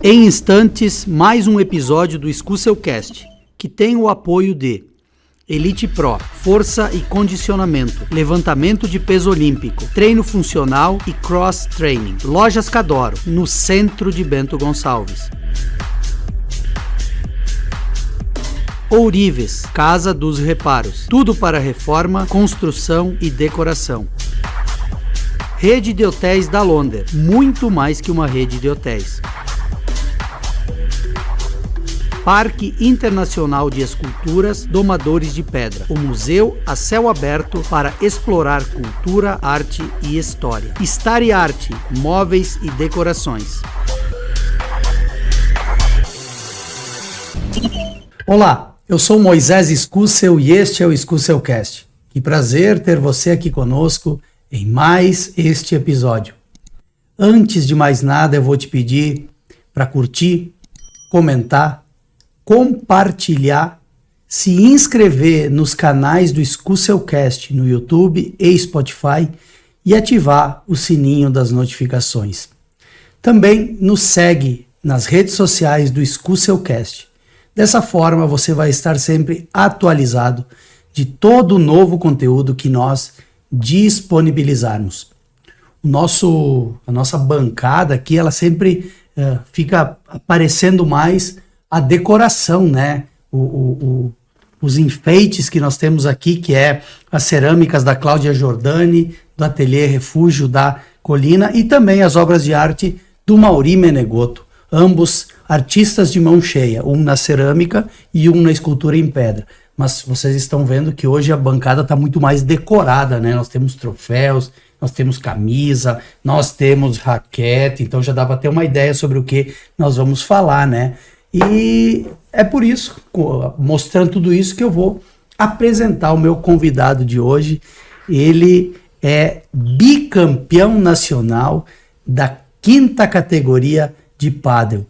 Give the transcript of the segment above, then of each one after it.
Em instantes, mais um episódio do Escúcelcast, que tem o apoio de Elite Pro, força e condicionamento, levantamento de peso olímpico, treino funcional e cross training. Lojas Cadoro, no centro de Bento Gonçalves. Ourives, Casa dos Reparos, tudo para reforma, construção e decoração. Rede de Hotéis da Londer, muito mais que uma rede de hotéis. Parque Internacional de Esculturas Domadores de Pedra, o museu a céu aberto para explorar cultura, arte e história. Star Art, móveis e decorações. Olá, eu sou Moisés Escúcel e este é o Escúcelcast. Que prazer ter você aqui conosco em mais este episódio. Antes de mais nada, eu vou te pedir para curtir, comentar, compartilhar, se inscrever nos canais do Escúcelcast no YouTube e Spotify e ativar o sininho das notificações. Também nos segue nas redes sociais do Escúcelcast. Dessa forma você vai estar sempre atualizado de todo o novo conteúdo que nós disponibilizarmos. A nossa bancada aqui, ela sempre fica aparecendo mais a decoração, né? Os enfeites que nós temos aqui, que é as cerâmicas da Cláudia Giordani, do Ateliê Refúgio da Colina, e também as obras de arte do Mauri Menegotto, ambos artistas de mão cheia, um na cerâmica e um na escultura em pedra. Mas vocês estão vendo que hoje a bancada está muito mais decorada, né? Nós temos troféus, nós temos camisa, nós temos raquete, então já dá para ter uma ideia sobre o que nós vamos falar, né? E é por isso, mostrando tudo isso, que eu vou apresentar o meu convidado de hoje. Ele é bicampeão nacional da 5ª categoria de pádel.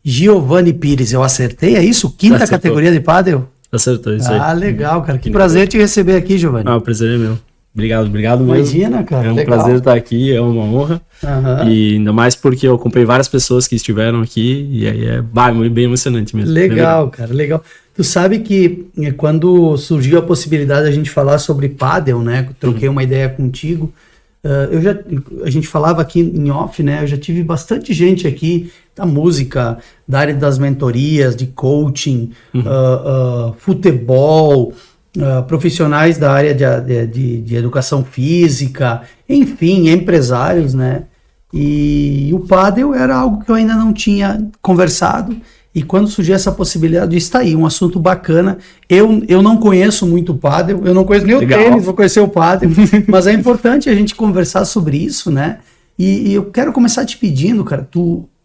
Giovanni Pires, eu acertei? É isso? 5ª categoria de pádel? Acertou, isso aí. Ah, legal, cara. Que prazer te receber aqui, Giovanni. Ah, o prazer é meu. Obrigado mesmo. Imagina, cara. É um legal. prazer estar aqui, é uma honra. Uhum. E ainda mais porque eu acompanhei várias pessoas que estiveram aqui e aí é bem emocionante mesmo. Legal, cara, legal. Tu sabe que quando surgiu a possibilidade de a gente falar sobre pádel, né? Troquei uma ideia contigo. A gente falava aqui em off, né? Eu já tive bastante gente aqui da música, da área das mentorias, de coaching, futebol, profissionais da área de educação física, enfim, empresários, né? E o pádel era algo que eu ainda não tinha conversado. E quando surgiu essa possibilidade, está aí, um assunto bacana. Eu não conheço muito o pádel, eu não conheço nem o tênis, vou conhecer o pádel, mas é importante a gente conversar sobre isso, né? E eu quero começar te pedindo, cara,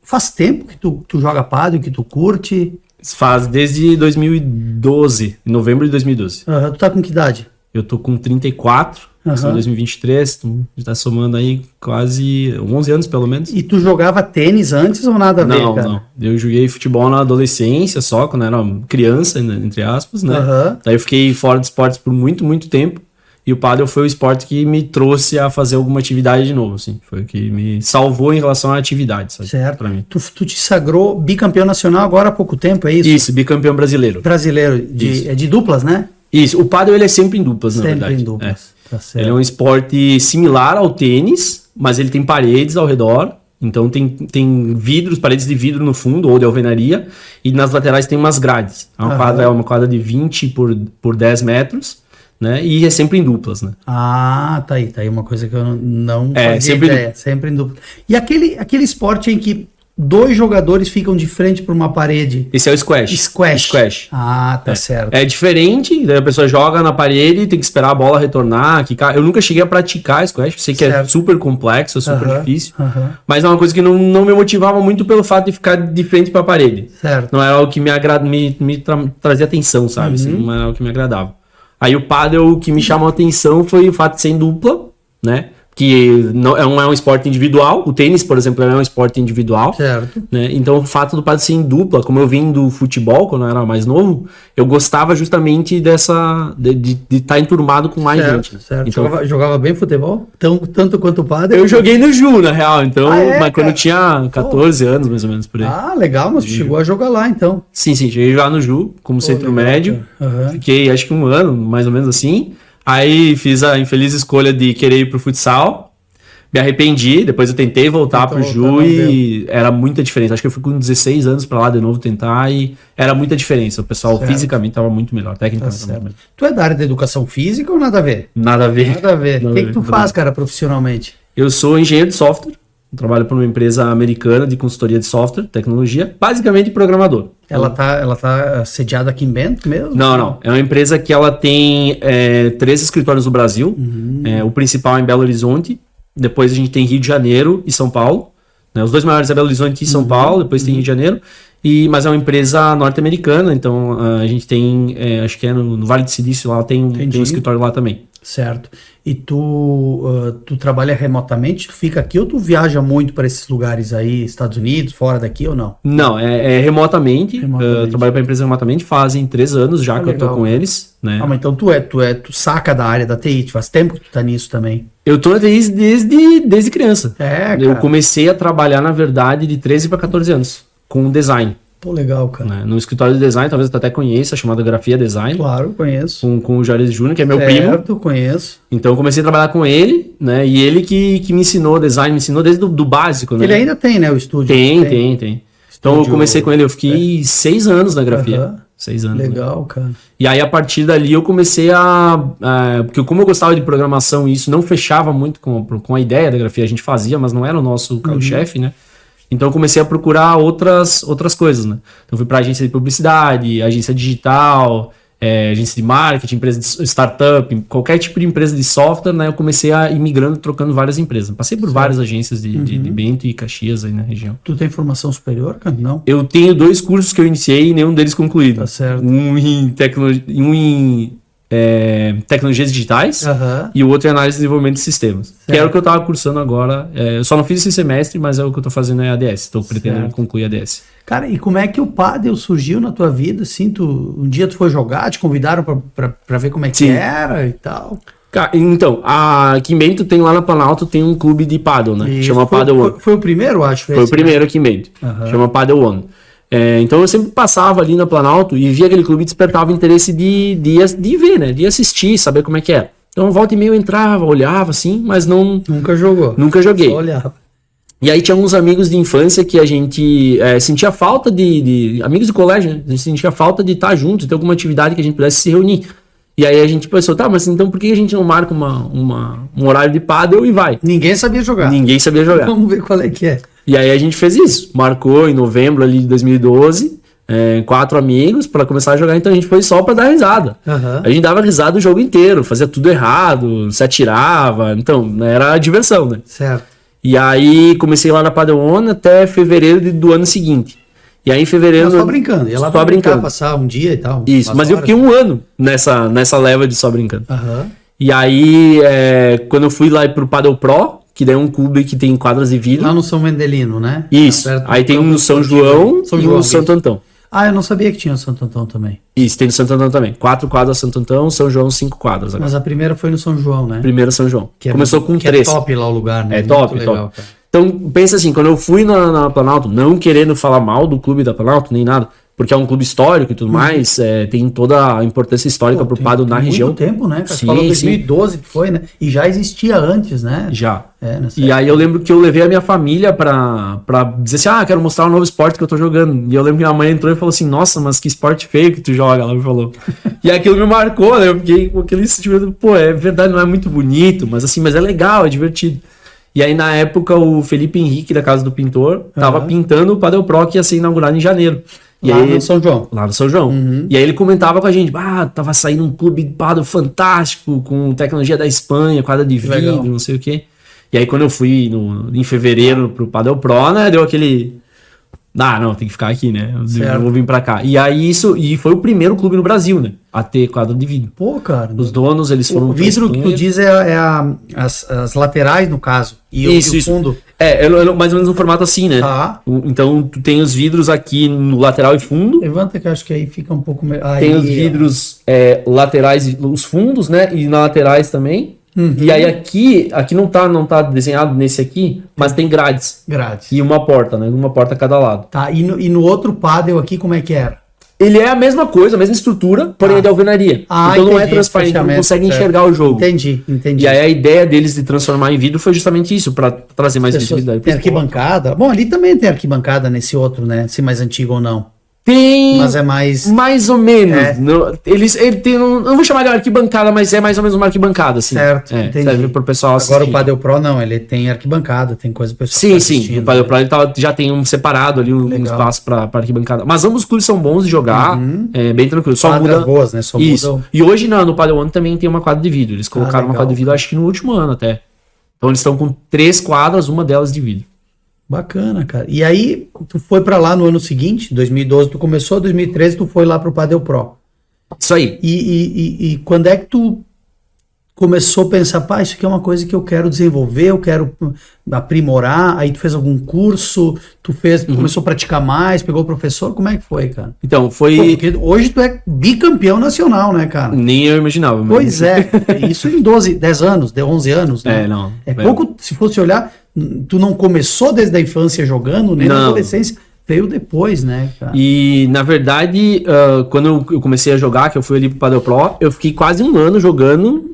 faz tempo que tu joga pádel, que tu curte? Faz desde 2012, em novembro de 2012. Tu tá com que idade? Eu tô com 34, em 2023, tá somando aí quase 11 anos pelo menos. E tu jogava tênis antes ou nada a ver, cara? Não. Eu joguei futebol na adolescência só, quando era criança, entre aspas, né? Daí eu fiquei fora de esportes por muito, muito tempo. E o pádel foi o esporte que me trouxe a fazer alguma atividade de novo, assim. Foi o que me salvou em relação à atividade, sabe? Certo. Pra mim. Tu te sagrou bicampeão nacional agora há pouco tempo, é isso? Isso, bicampeão brasileiro. Brasileiro, de duplas, né? Isso, o pádel ele é sempre em duplas, na verdade. Sempre em duplas, tá certo. Ele é um esporte similar ao tênis, mas ele tem paredes ao redor. Então tem vidros, paredes de vidro no fundo, ou de alvenaria, e nas laterais tem umas grades. É uma quadra de 20 por 10 metros, né? E é sempre em duplas, né? Ah, tá aí uma coisa que eu não fazia sempre ideia, sempre em dupla. E aquele esporte em que 2 jogadores ficam de frente para uma parede? Esse é o squash. Squash. Ah, tá certo. É diferente, daí a pessoa joga na parede, tem que esperar a bola retornar, quicar. Eu nunca cheguei a praticar squash, sei que é super complexo, é super difícil, mas é uma coisa que não me motivava muito pelo fato de ficar de frente para a parede. Certo. Não era algo que me trazia atenção, sabe? Assim, não era algo que me agradava. Aí o pádel, o que me chamou a atenção foi o fato de ser em dupla, né? que não é um esporte individual. O tênis, por exemplo, é um esporte individual. Certo. Né? Então, o fato do padel ser em dupla, como eu vim do futebol quando eu era mais novo, eu gostava justamente de estar enturmado com mais gente. Certo. Então, Jogava bem futebol? Tanto quanto o padel? eu joguei no Ju, na real. Então, mas quando cara? eu tinha 14 anos, mais ou menos, por aí. Ah, legal, mas chegou a jogar lá, então. Sim, cheguei já no Ju, como centro legal, médio. Uhum. Fiquei, acho que 1 ano, mais ou menos assim. Aí fiz a infeliz escolha de querer ir pro futsal. Me arrependi, depois eu tentei voltar pro Ju e era muita diferença. Acho que eu fui com 16 anos pra lá de novo tentar e era muita diferença. O pessoal fisicamente tava muito melhor, tecnicamente tava muito melhor. Tu é da área da educação física ou nada a ver? Nada a ver. Nada a ver. O que tu faz, cara, profissionalmente? Eu sou engenheiro de software, trabalho para uma empresa americana de consultoria de software, tecnologia, basicamente programador. Ela tá sediada aqui em Bento mesmo? Não. É uma empresa que ela tem 3 escritórios no Brasil. O principal é em Belo Horizonte. Depois a gente tem Rio de Janeiro e São Paulo. Né? Os 2 maiores é Belo Horizonte e São Paulo. Depois tem Rio de Janeiro. Mas é uma empresa norte-americana. Então a gente tem, acho que é no Vale do Silício, lá tem um escritório lá também. Certo. E tu trabalha remotamente? Tu fica aqui ou tu viaja muito para esses lugares aí, Estados Unidos, fora daqui ou não? Não, é remotamente. Eu trabalho para a empresa remotamente, fazem 3 anos já que eu tô com eles. Né? Ah, mas então tu saca da área da TI, faz tempo que tu tá nisso também. Eu tô desde criança. Cara. Eu comecei a trabalhar, na verdade, de 13 para 14 anos, com design. Pô, legal, cara. Né? No escritório de design, talvez tu até conheça, chamado Grafia Design. Claro, conheço. Com o Juarez Júnior, que é meu primo. Certo, conheço. Então eu comecei a trabalhar com ele, né? E ele que me ensinou design, me ensinou desde do básico, né? Ele ainda tem, né, o estúdio? Tem. Então eu comecei com ele, eu fiquei 6 anos na grafia. 6 anos. Legal, né? Cara. E aí a partir dali eu comecei porque como eu gostava de programação e isso não fechava muito com a ideia da grafia, a gente fazia, mas não era o nosso carro-chefe, né? Então eu comecei a procurar outras coisas, né? Então fui para agência de publicidade, agência digital, agência de marketing, empresa de startup, qualquer tipo de empresa de software, né? Eu comecei a ir migrando, trocando várias empresas. Passei por várias agências de Bento e Caxias aí na região. Tu tem formação superior, cara? Não? Eu tenho 2 cursos que eu iniciei e nenhum deles concluído. Tá certo. Um em tecnologias digitais e o outro em análise e desenvolvimento de sistemas. Certo. Que era o que eu estava cursando agora. Eu só não fiz esse semestre, mas é o que eu estou fazendo é ADS. Estou pretendendo concluir ADS. Cara, e como é que o pádel surgiu na tua vida? Assim, um dia tu foi jogar, te convidaram pra ver como é que era e tal? Cara, então, aqui em Bento tem lá na Planalto, tem um clube de pádel, né? Isso. Chama Padel One. Foi o primeiro, acho. Foi o primeiro aqui em Bento. Chama Padel One. Então eu sempre passava ali na Planalto e via aquele clube e despertava interesse de ver, né? De assistir, saber como é que era. Então volta e meia eu entrava, olhava assim, mas não... Nunca jogou? Nunca joguei. Só olhava. E aí tinha uns amigos de infância que a gente sentia falta de... Amigos de colégio, né? A gente sentia falta de estar junto, de ter alguma atividade que a gente pudesse se reunir. E aí a gente pensou, tá, mas então por que a gente não marca um horário de pádel e vai? Ninguém sabia jogar. Ninguém sabia jogar. Vamos ver qual é que é. E aí a gente fez isso. Marcou em novembro ali de 2012, 4 amigos para começar a jogar. Então a gente foi só para dar risada. A gente dava risada o jogo inteiro, fazia tudo errado, se atirava. Então era a diversão, né? Certo. E aí comecei lá na Padel One até fevereiro do ano seguinte. E aí em fevereiro... Só brincando. E ela só brincando. Passar um dia e tal. Isso, mas eu fiquei 1 ano nessa leva de só brincando. E aí, quando eu fui lá pro Padel Pro, que daí é um clube que tem quadras de vidro. Lá no São Vendelino, né? Isso. Aí tem um no São João e um no Santo Antão. Ah, eu não sabia que tinha o Santo Antão também. Isso, tem no Santo Antão também. 4 quadras Santo Antão, São João 5 quadras. Agora. Mas a primeira foi no São João, né? Primeira São João. Começou com 3. É top lá o lugar, né? É top, legal, top. Cara. Então, pensa assim, quando eu fui na Planalto, não querendo falar mal do clube da Planalto, nem nada, porque é um clube histórico e tudo mais, tem toda a importância histórica pro pádel na região. Muito tempo, né? Você sim, falou 2012 que foi, né? E já existia antes, né? Já. Nessa e época. aí eu lembro que eu levei a minha família pra dizer assim, quero mostrar um novo esporte que eu tô jogando. E eu lembro que minha mãe entrou e falou assim, nossa, mas que esporte feio que tu joga, ela me falou. E aquilo me marcou, né? Eu fiquei com aquele sentimento, pô, é verdade, não é muito bonito, mas assim, mas é legal, é divertido. E aí, na época, o Felipe Henrique, da Casa do Pintor, tava pintando o Padel Pro que ia ser inaugurado em janeiro. E lá aí, no São João. Lá no São João. E aí ele comentava com a gente, tava saindo um clube de pádel fantástico, com tecnologia da Espanha, quadra de vidro, legal. não sei o quê. E aí quando eu fui em fevereiro pro Padel Pro, né, deu aquele Não, tem que ficar aqui, né? Certo. Eu vou vir pra cá. E aí e foi o primeiro clube no Brasil, né? A ter quadra de vidro. Pô, cara. Os donos, eles foram... O vidro que tu diz as laterais, no caso. E o fundo. Mais ou menos um formato assim, né? Tá. Então, tu tem os vidros aqui no lateral e fundo. Levanta que eu acho que aí fica um pouco... Tem os vidros laterais, os fundos, né? E na laterais também. Uhum. E aí aqui não tá desenhado nesse aqui, mas tem grades. E uma porta, né? Uma porta a cada lado. Tá, e no outro pádel aqui, como é que era? Ele é a mesma coisa, a mesma estrutura, porém é de alvenaria. Então não é transparente, não consegue enxergar o jogo. Entendi. E aí a ideia deles de transformar em vidro foi justamente isso, para trazer mais visibilidade. Tem arquibancada? Bom, ali também tem arquibancada nesse outro, né? Se mais antigo ou não. Tem. Mas é mais ou menos. Não vou chamar de arquibancada, mas é mais ou menos uma arquibancada, assim. Certo, entendi. Serve pro pessoal assistir. Agora o Padel Pro não, ele tem arquibancada, tem coisa pro pessoal sim. O Padel Pro ele já tem um separado ali, um espaço pra arquibancada. Mas ambos os clubes são bons de jogar, bem tranquilo. Só muda. Boas, né? Só isso. Muda... E hoje no Padel One também tem uma quadra de vidro. Eles colocaram uma quadra de vidro, acho que no último ano até. Então eles estão com 3 quadras, uma delas de vidro. Bacana, cara. E aí, tu foi pra lá no ano seguinte, 2012 tu começou, 2013 tu foi lá pro Padel Pro. Isso aí. E quando é que tu começou a pensar, isso aqui é uma coisa que eu quero desenvolver, eu quero aprimorar, aí tu fez algum curso, começou a praticar mais, pegou o professor, como é que foi, cara? Então, foi... Porque hoje tu é bicampeão nacional, né, cara? Nem eu imaginava. Pois isso em 10 anos, 11 anos, né? Não. Pouco, se fosse olhar, tu não começou desde a infância jogando, nem na adolescência, veio depois, né, cara? E, na verdade, quando eu comecei a jogar, que eu fui ali pro Padel Pro, eu fiquei quase um ano jogando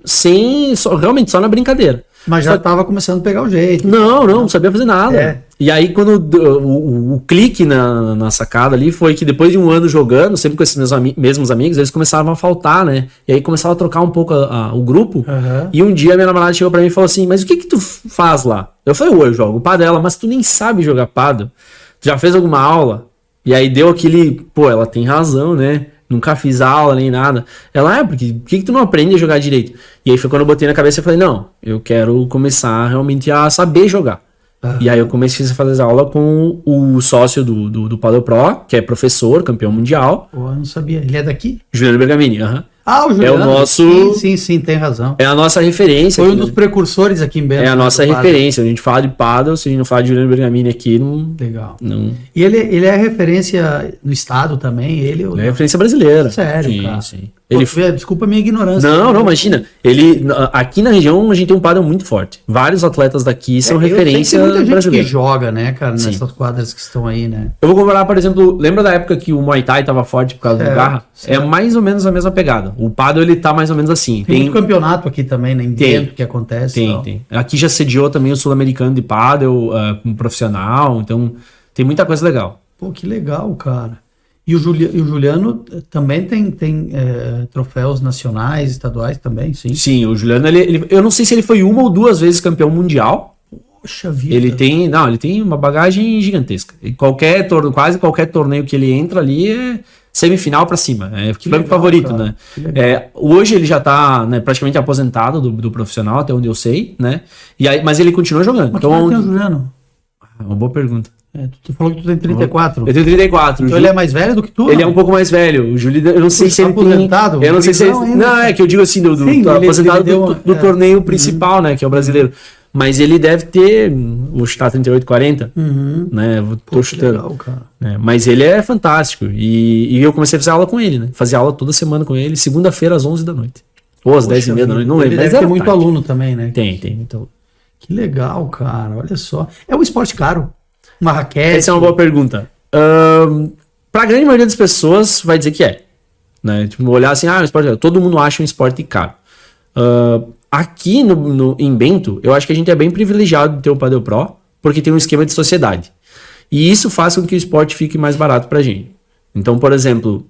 realmente só na brincadeira. Mas já tava começando a pegar o jeito. Não sabia fazer nada. E aí, quando o clique na sacada ali foi que depois de um ano jogando, sempre com esses mesmos amigos, eles começaram a faltar, né? E aí começaram a trocar um pouco o grupo. Uhum. E um dia minha namorada chegou pra mim e falou assim, mas o que tu faz lá? Eu falei, eu jogo padel, mas tu nem sabe jogar padel. Tu já fez alguma aula? E aí deu aquele, ela tem razão, né? Nunca fiz aula nem nada. Ela, por que tu não aprende a jogar direito? E aí foi quando eu botei na cabeça e falei, não, eu quero começar realmente a saber jogar. E aí eu comecei a fazer aula com o sócio do Padel Pro, que é professor, campeão mundial. Eu não sabia. Ele é daqui? Juliano Bergamini, o Juliano. É o nosso... Sim, tem razão. É a nossa referência. Foi um dos precursores aqui em Bento. É a nossa referência. A gente fala de Padel, se a gente não fala de Juliano Bergamini aqui, não... Legal. Não... E ele é referência no estado também? Ele é referência brasileira. Sério, cara? Sim. Desculpa a minha ignorância. Não, imagina. Aqui na região a gente tem um padel muito forte. Vários atletas daqui são referência brasileira. Tem muita gente que joga, né, cara, nessas quadras que estão aí, né? Eu vou comparar, por exemplo, lembra da época que o Muay Thai tava forte por causa do Garra? É mais ou menos a mesma pegada. O padel, ele tá mais ou menos assim. Tem muito campeonato aqui também, né? Dentro que acontece. Tem. Aqui já sediou também o Sul-Americano de padel como profissional, então tem muita coisa legal. Pô, que legal, cara. E o Juliano também tem troféus nacionais, estaduais também, sim? Sim, o Juliano, eu não sei se ele foi 1 ou 2 vezes campeão mundial. Poxa vida. Ele tem uma bagagem gigantesca. E quase qualquer torneio que ele entra ali é semifinal pra cima. É o favorito, cara, né? Hoje ele já tá, né, praticamente aposentado do profissional, até onde eu sei, né? Mas ele continua jogando. Mas então, tem o Juliano? Uma boa pergunta. Tu falou que tu tem 34. Eu tenho 34. Então ele é mais velho do que tu? Ele é um pouco mais velho. O Júlio, eu não sei se ele tem... aposentado? Eu não sei se ele... Não, é que eu digo assim, aposentado do torneio principal, né, que é o brasileiro. Mas ele deve ter, vou chutar 38, 40, né, tô chutando. Legal, cara. Mas ele é fantástico. E eu comecei a fazer aula com ele, né? Fazia aula toda semana com ele, segunda-feira às 11 da noite. Ou às 10h30 da noite, não lembro. Ele deve ter muito aluno também, né? Tem muito aluno. Que legal, cara, olha só. É um esporte caro. Uma raquete. Essa é uma boa pergunta. Pra grande maioria das pessoas vai dizer que é. Né? Tipo, olhar assim, um esporte caro. Todo mundo acha um esporte caro. Aqui em Bento, eu acho que a gente é bem privilegiado de ter o Padel Pro, porque tem um esquema de sociedade. E isso faz com que o esporte fique mais barato pra gente. Então, por exemplo,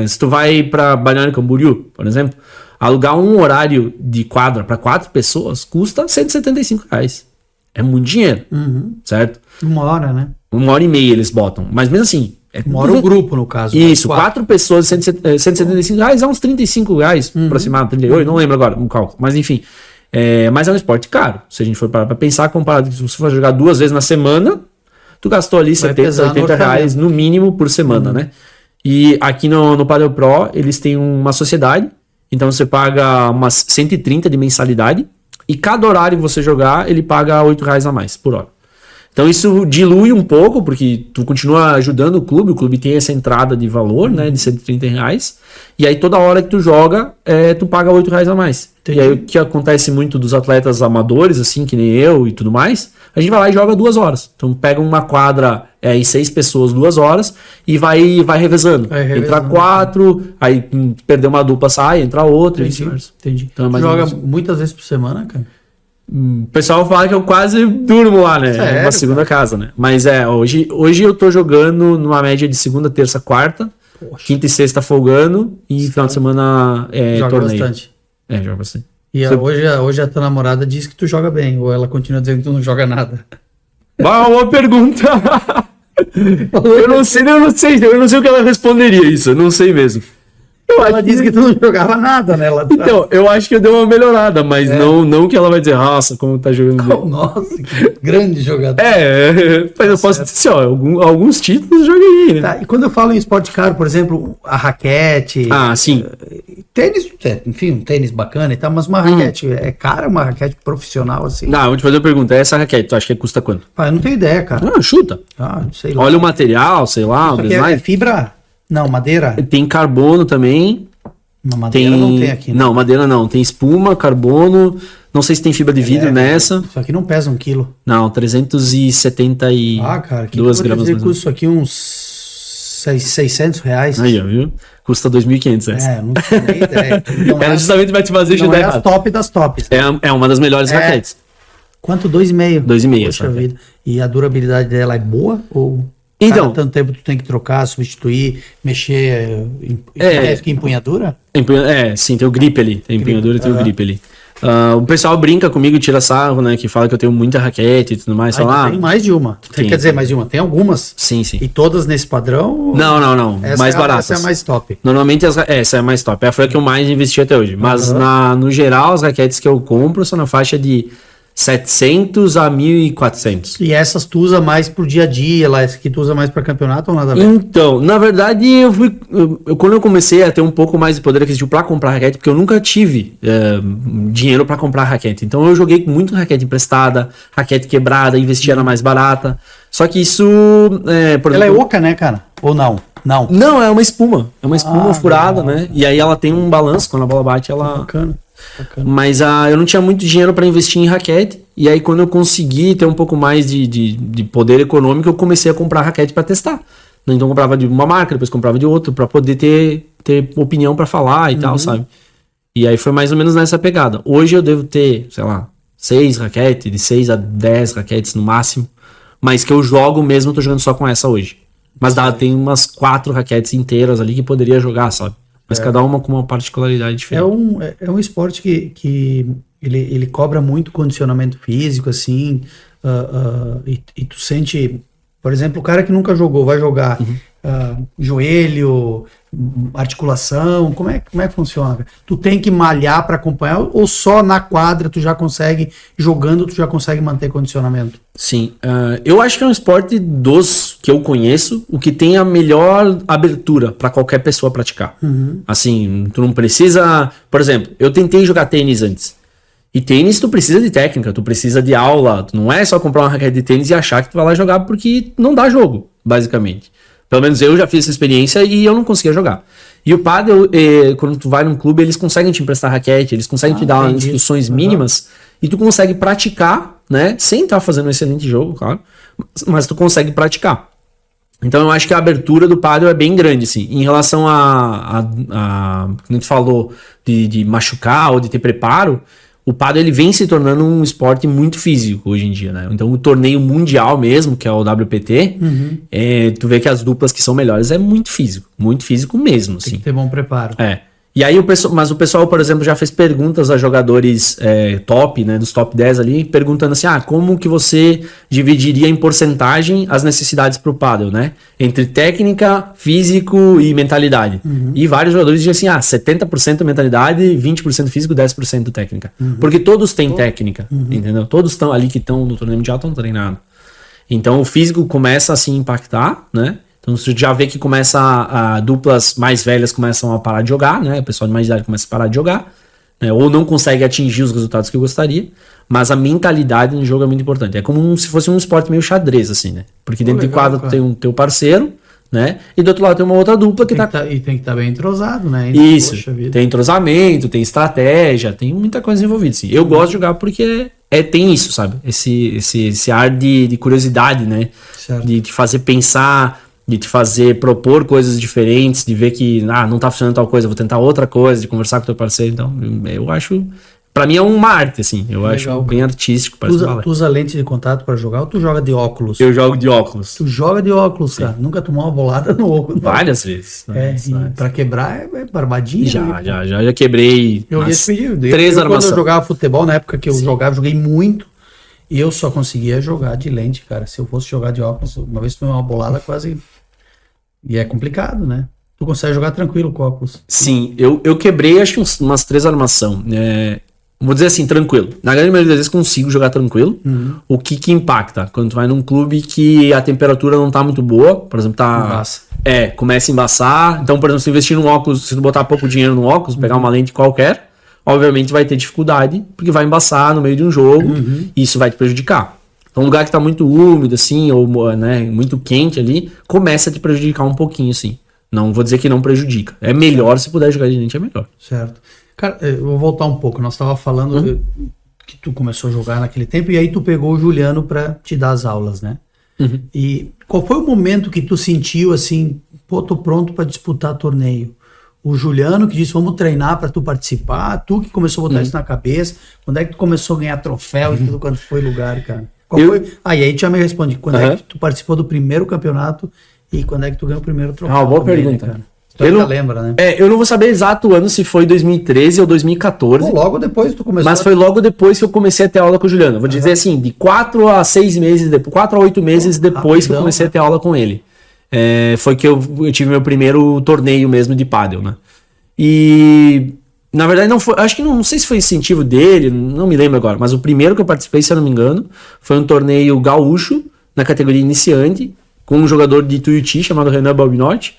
se tu vai pra Balneário Camboriú, por exemplo, alugar um horário de quadra para 4 pessoas custa R$175. É muito dinheiro, certo? 1 hora, né? 1h30 eles botam. Mas mesmo assim... Uma hora o grupo, no caso. Isso, 4 pessoas, R$175, é uns R$35 aproximado, 38, não lembro agora o cálculo. Mas enfim, mas é um esporte caro. Se a gente for parar pra pensar, comparado que se você for jogar 2 vezes na semana, tu gastou ali 70, 80 reais no mínimo por semana, né? E aqui no Padel Pro, eles têm uma sociedade, então você paga umas 130 de mensalidade, e cada horário que você jogar, ele paga 8 reais a mais por hora. Então isso dilui um pouco, porque tu continua ajudando o clube tem essa entrada de valor, né, de 130 reais, e aí toda hora que tu joga, tu paga 8 reais a mais. Entendi. E aí o que acontece muito dos atletas amadores, assim, que nem eu e tudo mais, a gente vai lá e joga 2 horas. Então pega uma quadra em 6 pessoas 2 horas e vai revezando. Entra 4, aí perdeu uma dupla, sai, entra outra. Entendi. Então, joga muitas vezes por semana, cara? O pessoal fala que eu quase durmo lá, né? Sério, é uma segunda casa, né? Mas hoje eu tô jogando numa média de segunda, terça, quarta, quinta e sexta folgando, e final de semana joga torneio. Bastante. Joga bastante. E hoje a tua namorada diz que tu joga bem, ou ela continua dizendo que tu não joga nada? Boa pergunta! eu não sei o que ela responderia isso, eu não sei mesmo. Ela disse que tu não jogava nada, né? Então, eu acho que eu dei uma melhorada, mas não que ela vai dizer, nossa, como tá jogando bem. Nossa, que grande jogador. Mas eu posso dizer, alguns títulos eu joguei, né? Tá, e quando eu falo em esporte caro, por exemplo, a raquete... sim. Tênis, enfim, um tênis bacana e tal, mas uma raquete é cara, uma raquete profissional, assim? Não, eu vou te fazer uma pergunta, essa raquete, tu acha que custa quanto? Eu não tenho ideia, cara. Não, chuta. Sei lá. Olha o material, sei lá, o design. É fibra... Não, madeira? Tem carbono também. Não, madeira não tem aqui. Né? Não, madeira não. Tem espuma, carbono. Não sei se tem fibra de vidro nessa. Isso aqui não pesa 1 quilo. Não, 372 cara, que gramas. Custa isso aqui uns 600 reais. Aí, ó, viu? Custa 2.500 essa. Não tenho nem ideia. Ela justamente vai te fazer chutar errado. É a top das tops. É uma das melhores raquetes. Quanto? 2,5? 2,5. Poxa vida. E a durabilidade dela é boa ou... Então, tanto tempo tu tem que trocar, substituir, mexer, fica empunhadura? Sim, tem o grip ali, tem empunhadura e tem o grip ali. O pessoal brinca comigo, tira sarro, né, que fala que eu tenho muita raquete e tudo mais. Tem mais de uma, quer dizer, mais de uma, tem algumas? Sim. E todas nesse padrão? Não, mais baratas. Essa é a mais top. Normalmente essa é a mais top, foi a que eu mais investi até hoje, mas no geral as raquetes que eu compro são na faixa de 700 a 1.400. E essas tu usa mais pro dia a dia, essa que tu usa mais para campeonato ou nada a ver? Então, na verdade, quando eu comecei a ter um pouco mais de poder aquisitivo para comprar raquete, porque eu nunca tive dinheiro para comprar raquete. Então eu joguei com muito raquete emprestada, raquete quebrada, investia na mais barata. Só que isso... por ela exemplo, é oca, né, cara? Ou não? Não, é uma espuma. É uma espuma furada, né? E aí ela tem um balanço, quando a bola bate, ela... Bacana. Mas eu não tinha muito dinheiro para investir em raquete. E aí, quando eu consegui ter um pouco mais de poder econômico, eu comecei a comprar raquete para testar. Então, eu comprava de uma marca, depois comprava de outra, para poder ter opinião para falar e tal, sabe? E aí foi mais ou menos nessa pegada. Hoje eu devo ter, sei lá, 6 raquetes, de 6 a 10 raquetes no máximo. Mas que eu jogo mesmo, eu tô jogando só com essa hoje. Mas tem umas 4 raquetes inteiras ali que poderia jogar, sabe? Mas cada uma com uma particularidade diferente. É um esporte que ele cobra muito condicionamento físico, assim, e tu sente, por exemplo, o cara que nunca jogou, vai jogar joelho, articulação, como é que funciona? Tu tem que malhar para acompanhar ou só na quadra tu já consegue, jogando tu já consegue manter condicionamento? Sim, eu acho que é um esporte dos que eu conheço, o que tem a melhor abertura para qualquer pessoa praticar. Assim, tu não precisa... Por exemplo, eu tentei jogar tênis antes. E tênis tu precisa de técnica, tu precisa de aula. Tu não é só comprar uma raquete de tênis e achar que tu vai lá jogar, porque não dá jogo, basicamente. Pelo menos eu já fiz essa experiência e eu não conseguia jogar. E o pádel, quando tu vai num clube, eles conseguem te emprestar raquete, eles conseguem te dar instruções mínimas e tu consegue praticar, né? Sem estar fazendo um excelente jogo, claro, mas tu consegue praticar. Então eu acho que a abertura do pádel é bem grande, assim. Em relação como a gente falou, de machucar ou de ter preparo, o pádel ele vem se tornando um esporte muito físico hoje em dia, né? Então o torneio mundial mesmo, que é o WPT, tu vê que as duplas que são melhores é muito físico mesmo. Tem que ter bom preparo. E aí mas o pessoal, por exemplo, já fez perguntas a jogadores top, né, dos top 10 ali, perguntando assim, como que você dividiria em porcentagem as necessidades pro pádel, né? Entre técnica, físico e mentalidade. E vários jogadores diziam assim, 70% mentalidade, 20% físico, 10% técnica. Porque todos têm técnica, entendeu? Todos estão ali que estão no torneio mundial, estão treinados. Então o físico começa a se impactar, né? Então você já vê que começa a duplas mais velhas começam a parar de jogar, né? O pessoal de mais idade começa a parar de jogar, né? Ou não consegue atingir os resultados que eu gostaria. Mas a mentalidade no jogo é muito importante. É como se fosse um esporte meio xadrez, assim, né? Porque dentro de quadra tu tem um teu parceiro, né? E do outro lado tem uma outra dupla que e tem que estar bem entrosado, né? Isso. Tem entrosamento, tem estratégia, tem muita coisa envolvida, sim. Eu gosto de jogar porque tem isso, sabe? Esse ar de curiosidade, né? De te fazer pensar, de te fazer propor coisas diferentes, de ver que não tá funcionando tal coisa, vou tentar outra coisa, de conversar com teu parceiro. Então, eu acho... Pra mim é uma arte, assim. Eu acho bem artístico. Tu usa lente de contato pra jogar ou tu joga de óculos? Eu jogo de óculos. Tu joga de óculos, sim, cara. Nunca tomou uma bolada no óculos. Várias vezes. Pra quebrar é barbadinha. Já quebrei. Eu ia te pedir. 3 armações. Quando eu jogava futebol, na época que eu joguei muito. E eu só conseguia jogar de lente, cara. Se eu fosse jogar de óculos, uma vez tomei uma bolada quase... E é complicado, né? Tu consegue jogar tranquilo com óculos? Sim, eu quebrei acho que umas 3 armações. Vou dizer assim, tranquilo. Na grande maioria das vezes consigo jogar tranquilo. O que impacta? Quando tu vai num clube que a temperatura não tá muito boa, por exemplo, começa a embaçar. Então, por exemplo, se investir num óculos, se tu botar pouco dinheiro no óculos, pegar uma lente qualquer, obviamente vai ter dificuldade, porque vai embaçar no meio de um jogo, e isso vai te prejudicar. Então, um lugar que tá muito úmido, assim, ou né, muito quente ali, começa a te prejudicar um pouquinho, assim. Não vou dizer que não prejudica. É melhor, se puder jogar de lente, é melhor. Certo. Cara, eu vou voltar um pouco. Nós tava falando que tu começou a jogar naquele tempo e aí tu pegou o Juliano pra te dar as aulas, né? E qual foi o momento que tu sentiu assim, pô, tô pronto pra disputar torneio? O Juliano que disse, vamos treinar pra tu participar, tu que começou a botar isso na cabeça, quando é que tu começou a ganhar troféu e tudo quanto foi lugar, cara? Foi? E aí tu já me responde, quando é que tu participou do primeiro campeonato e quando é que tu ganhou o primeiro troféu? Boa pergunta, cara. Eu não lembro, né? Eu não vou saber exato o ano, se foi 2013 ou 2014. Pô, logo depois tu começou. Mas foi logo depois que eu comecei a ter aula com o Juliano. Vou dizer assim, de 4 a 6 meses depois, 4 a 8 meses depois que eu comecei a ter aula com ele. Foi que eu tive meu primeiro torneio mesmo de pádel, né? E na verdade não foi, acho que não sei se foi incentivo dele, não me lembro agora, mas o primeiro que eu participei, se eu não me engano, foi um torneio gaúcho na categoria iniciante, com um jogador de Tuiuti chamado Renan Balbinotti.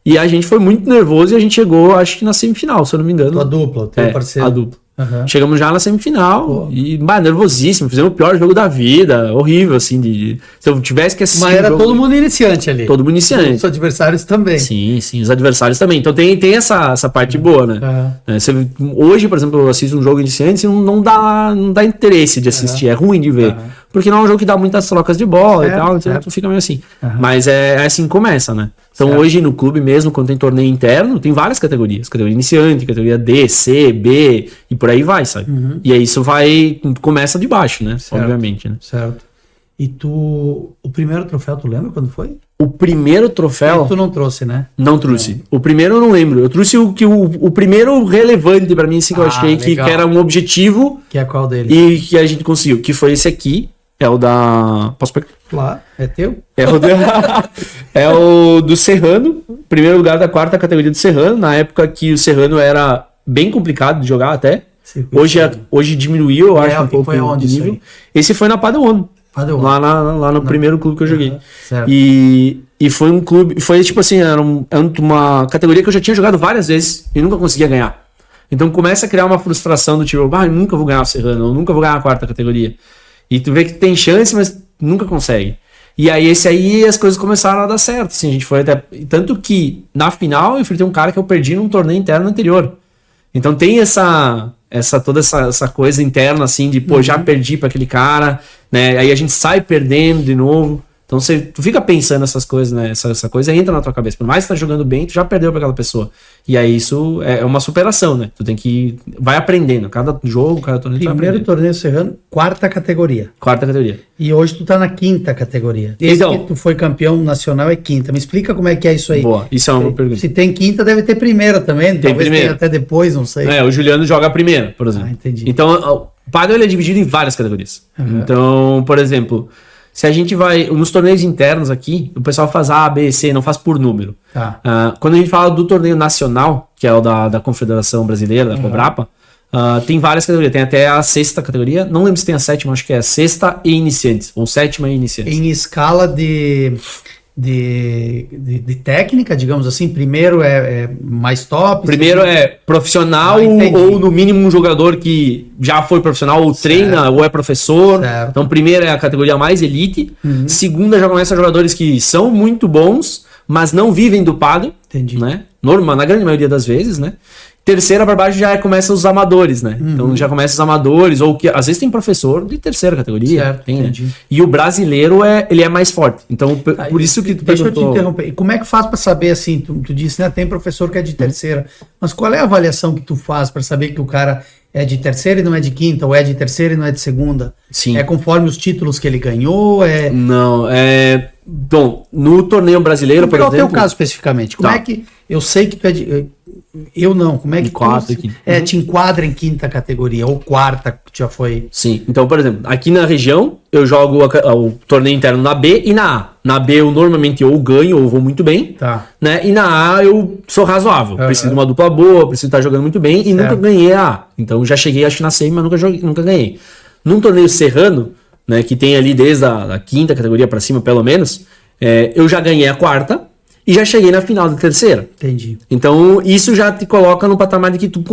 E a gente foi muito nervoso e a gente chegou, acho que na semifinal, se eu não me engano. Tua dupla, teu parceiro. A dupla. Chegamos já na semifinal e, nervosíssimo, fizemos o pior jogo da vida, horrível, assim, se eu tivesse que assistir. Mas era todo mundo iniciante ali. Todo mundo iniciante. Os adversários também. Sim, os adversários também. Então tem essa parte boa, né? Hoje, por exemplo, eu assisto um jogo iniciante e não dá interesse de assistir, é ruim de ver. Porque não é um jogo que dá muitas trocas de bola e tal, então tu fica meio assim. Mas é assim que começa, né? Então hoje no clube mesmo, quando tem torneio interno, tem várias categorias. Categoria iniciante, categoria D, C, B, e por aí vai, sabe? E aí isso começa de baixo, né? Obviamente, né? Certo. E o primeiro troféu, tu lembra quando foi? O primeiro troféu... Tu não trouxe, né? Não trouxe. O primeiro eu não lembro. Eu trouxe o primeiro relevante pra mim, assim, que eu achei que era um objetivo. Que é qual dele? E que a gente conseguiu, que foi esse aqui. É o da... Posso pegar? Claro. É teu? É o do Serrano. Primeiro lugar da 4ª categoria do Serrano. Na época que o Serrano era bem complicado de jogar até. Hoje diminuiu, eu acho, um pouco foi onde de nível. Esse foi na Padel One. Lá no primeiro clube que eu joguei. E foi um clube... Foi tipo assim, era uma categoria que eu já tinha jogado várias vezes e nunca conseguia ganhar. Então começa a criar uma frustração do tipo, eu nunca vou ganhar o Serrano, eu nunca vou ganhar a 4ª categoria. E tu vê que tem chance, mas nunca consegue. E aí esse aí as coisas começaram a dar certo. Assim, a gente foi até... Tanto que na final eu enfrentei um cara que eu perdi num torneio interno anterior. Então tem toda essa coisa interna assim de, já perdi pra aquele cara, né? Aí a gente sai perdendo de novo. Então tu fica pensando essas coisas, né? Essa coisa entra na tua cabeça. Por mais que tu tá jogando bem, tu já perdeu pra aquela pessoa. E aí isso é uma superação, né? Tu tem que... Vai aprendendo. Cada jogo, cada torneio... Primeiro torneio Serrano, 4ª categoria. 4ª categoria. E hoje tu tá na 5ª categoria. Desde que tu foi campeão nacional é 5ª. Me explica como é que é isso aí. Boa, isso é uma boa pergunta. Se tem 5ª, deve ter primeira também. Tem primeira. Até depois, não sei. O Juliano joga a primeira, por exemplo. Entendi. Então, o pádel ele é dividido em várias categorias. Então, por exemplo... Se a gente vai... Nos torneios internos aqui, o pessoal faz A, B, C, não faz por número. Quando a gente fala do torneio nacional, que é o da Confederação Brasileira, da Cobrapa, Tem várias categorias, tem até a 6ª categoria, não lembro se tem a 7ª, acho que é a 6ª e iniciantes, ou 7ª e iniciantes. Em escala de técnica, digamos assim, primeiro é mais top. Primeiro é profissional ou no mínimo um jogador que já foi profissional ou treina ou é professor. Certo. Então primeiro é a categoria mais elite. Segunda já começa jogadores que são muito bons, mas não vivem do paddle. Entendi. Né? Normal, na grande maioria das vezes, né? Terceira para baixo já começa os amadores, né? Então já começa os amadores, ou que às vezes tem professor de terceira categoria. Certo, tem, entendi. né? E o brasileiro ele é mais forte. Então, por isso que tu Deixa perguntou... eu te interromper. E como é que faz para saber assim? Tu disse, né? Tem professor que é de terceira. Mas qual é a avaliação que tu faz para saber que o cara é de terceira e não é de quinta, ou é de terceira e não é de segunda? Sim. É conforme os títulos que ele ganhou? Não, Bom, no torneio brasileiro, por exemplo... Qual é o teu caso especificamente? Como é que... Eu sei que tu é de... Eu não. Como é que tu te enquadra em quinta categoria ou quarta, que já foi? Sim. Então, por exemplo, aqui na região, eu jogo o torneio interno na B e na A. Na B eu normalmente ou ganho ou vou muito bem. Tá. Né? E na A eu sou razoável. Preciso de uma dupla boa, preciso estar jogando muito bem e nunca ganhei a A. Então já cheguei, acho que na semi, mas nunca ganhei. Num torneio serrano, né, que tem ali desde a quinta categoria para cima, pelo menos, eu já ganhei a quarta e já cheguei na final da terceira. Entendi. Então, isso já te coloca no patamar de que tu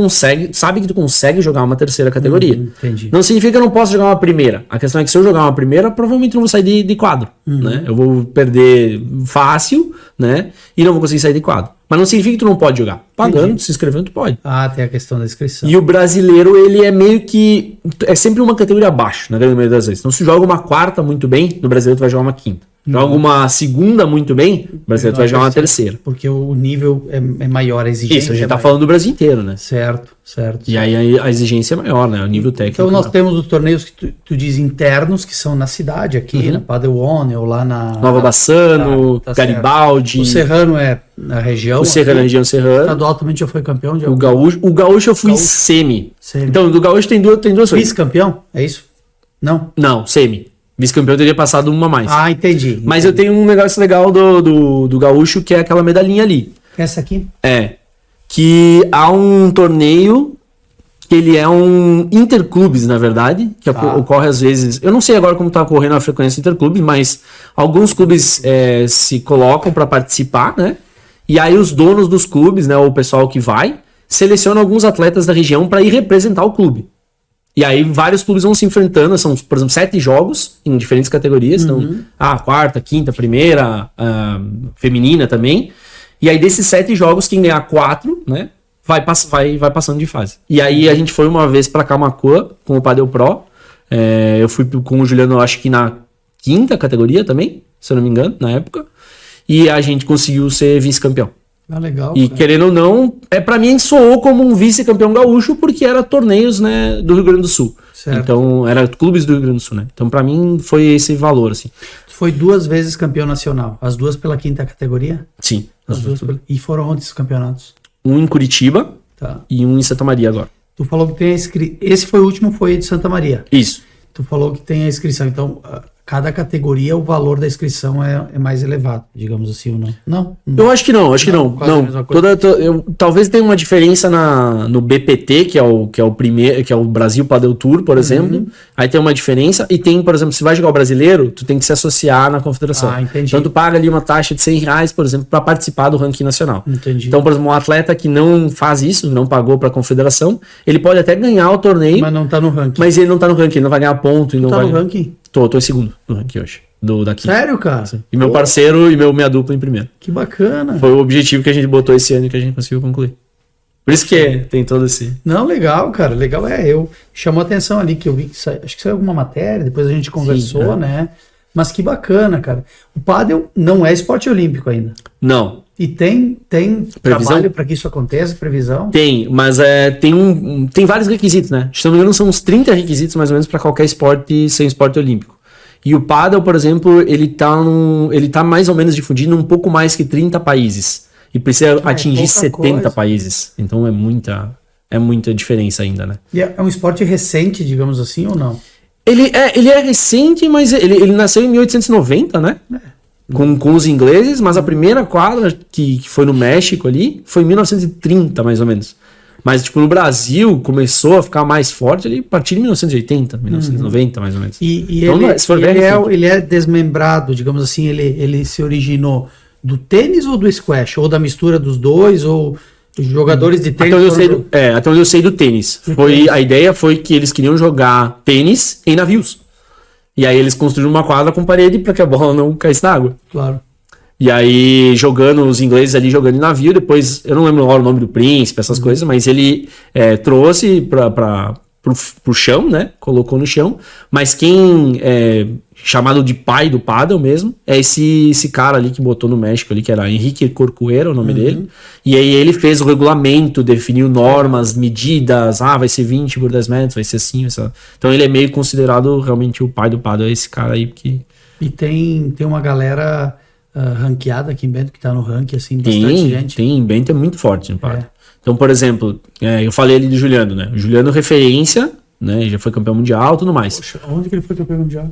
sabe que tu consegue jogar uma terceira categoria. Entendi. Não significa que eu não posso jogar uma primeira. A questão é que se eu jogar uma primeira, provavelmente não vou sair de quadro, né? Eu vou perder fácil, né? E não vou conseguir sair de quadro. Mas não significa que tu não pode jogar. Pagando, se inscrevendo, tu pode. Ah, tem a questão da inscrição. E o brasileiro, ele é meio que... É sempre uma categoria abaixo, na grande maioria das vezes. Então, se joga uma quarta muito bem, no brasileiro tu vai jogar uma quinta. Joga uma segunda muito bem, no brasileiro tu vai jogar uma terceira. Porque o nível é maior, a exigência. Isso, a gente tá falando do Brasil inteiro, né? Certo. E aí a exigência é maior, né? O nível técnico. Então nós temos os torneios que tu diz internos, que são na cidade, aqui, na Padel One, ou lá na... Nova Bassano, Garibaldi. O Serrano é na região. O Serrano é na região Serrano. O estadual também já foi campeão de O Gaúcho eu fui semi. Então, do Gaúcho tem duas coisas. Vice-campeão? É isso? Não? Não, semi. Vice-campeão teria passado uma a mais. Ah, entendi. Mas eu tenho um negócio legal do Gaúcho, que é aquela medalhinha ali. Essa aqui? Que há um torneio que ele é um interclubes, na verdade, que ocorre às vezes... Eu não sei agora como está ocorrendo a frequência interclubes, mas alguns clubes se colocam para participar, né? E aí os donos dos clubes, né, ou o pessoal que vai, selecionam alguns atletas da região para ir representar o clube. E aí vários clubes vão se enfrentando, são, por exemplo, 7 jogos em diferentes categorias. Então, quarta, quinta, primeira, feminina também. E aí desses 7 jogos, quem ganhar 4, né, vai passando de fase. E aí a gente foi uma vez para Camaquã com o Padel Pro. Eu fui com o Juliano, acho que na quinta categoria também, se eu não me engano, na época. E a gente conseguiu ser vice-campeão. Ah, legal. E querendo ou não, pra mim soou como um vice-campeão gaúcho, porque era torneios, né, do Rio Grande do Sul. Certo. Então, era clubes do Rio Grande do Sul, né? Então, pra mim, foi esse valor, assim. Foi 2 vezes campeão nacional. As 2 pela quinta categoria? Sim. As 2 E foram onde esses campeonatos? Um em Curitiba e um em Santa Maria agora. Tu falou que tem a inscrição. Esse foi o último, foi de Santa Maria. Isso. Tu falou que tem a inscrição. Então, cada categoria, o valor da inscrição é mais elevado, digamos assim, ou não? Não? Eu acho que não, talvez tenha uma diferença no BPT, que é o primeiro, que é o Brasil Padel Tour, por exemplo. Aí tem uma diferença. E tem, por exemplo, se vai jogar o brasileiro, tu tem que se associar na confederação. Ah, entendi. Então tu paga ali uma taxa de R$100, por exemplo, para participar do ranking nacional. Entendi. Então, por exemplo, um atleta que não faz isso, não pagou para a confederação, ele pode até ganhar o torneio. Mas não tá no ranking. Mas ele não tá no ranking, ele não vai ganhar ponto. Tá no ranking? Tô em segundo no ranking hoje. Daqui. Sério, cara? E meu parceiro e minha dupla em primeiro. Que bacana. Foi o objetivo que a gente botou esse ano e que a gente conseguiu concluir. Por isso que tem todo esse... Não, legal, cara. Legal. Chamou a atenção ali que eu vi que acho que saiu alguma matéria, depois a gente conversou, né? Mas que bacana, cara. O pádel não é esporte olímpico ainda. Não. E tem trabalho para que isso aconteça, previsão? Tem, mas tem vários requisitos, né? Se não me engano, são uns 30 requisitos mais ou menos para qualquer esporte ser esporte olímpico. E o pádel, por exemplo, ele tá mais ou menos difundido em um pouco mais que 30 países. E precisa atingir 70 países. Então é muita diferença ainda, né? E é um esporte recente, digamos assim, ou não? Ele é recente, mas ele nasceu em 1890, né? Com os ingleses, mas a primeira quadra que foi no México ali foi em 1930, mais ou menos. Mas, tipo, no Brasil começou a ficar mais forte ali a partir de 1980, 1990, mais ou menos. E Então, se for ver, ele é desmembrado, digamos assim, ele se originou do tênis ou do squash? Ou da mistura dos dois, ou os jogadores de tênis... Até onde eu sei do tênis. A ideia foi que eles queriam jogar tênis em navios. E aí eles construíram uma quadra com parede para que a bola não caísse na água. Claro. E aí, os ingleses ali jogando em navio, depois, eu não lembro agora o nome do príncipe, essas coisas, mas ele trouxe pro chão, né? Colocou no chão. Mas quem é chamado de pai do paddle mesmo é esse cara ali que botou no México ali, que era Henrique Corcuera, o nome dele. E aí ele fez o regulamento, definiu normas, medidas, vai ser 20 por 10 metros, vai ser assim, vai ser... Então ele é meio considerado realmente o pai do paddle, esse cara aí que... E tem uma galera ranqueada aqui em Bento, que tá no ranking, assim, bastante gente. Tem, Bento é muito forte no paddle. Então, por exemplo, eu falei ali do Juliano, né? O Juliano referência, né? Já foi campeão mundial e tudo mais. Poxa, onde que ele foi campeão mundial?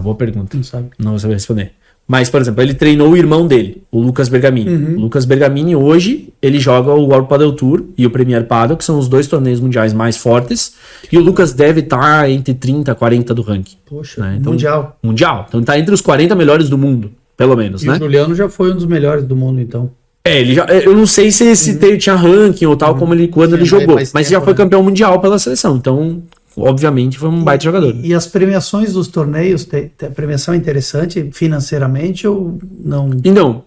Boa pergunta. Não sabe. Não vou saber responder. Mas, por exemplo, ele treinou o irmão dele, o Lucas Bergamini. O Lucas Bergamini, hoje, ele joga o World Padel Tour e o Premier Padel, que são os 2 torneios mundiais mais fortes. E o Lucas deve estar entre 30 e 40 do ranking. Poxa, né? Então, mundial. Mundial. Então, ele tá entre os 40 melhores do mundo, pelo menos, né? O Juliano já foi um dos melhores do mundo, então. Eu não sei se tinha ranking ou tal, quando ele jogou. Mas já foi campeão mundial pela seleção. Então... Obviamente foi um baita jogador. E as premiações dos torneios, a premiação é interessante financeiramente ou não? Então,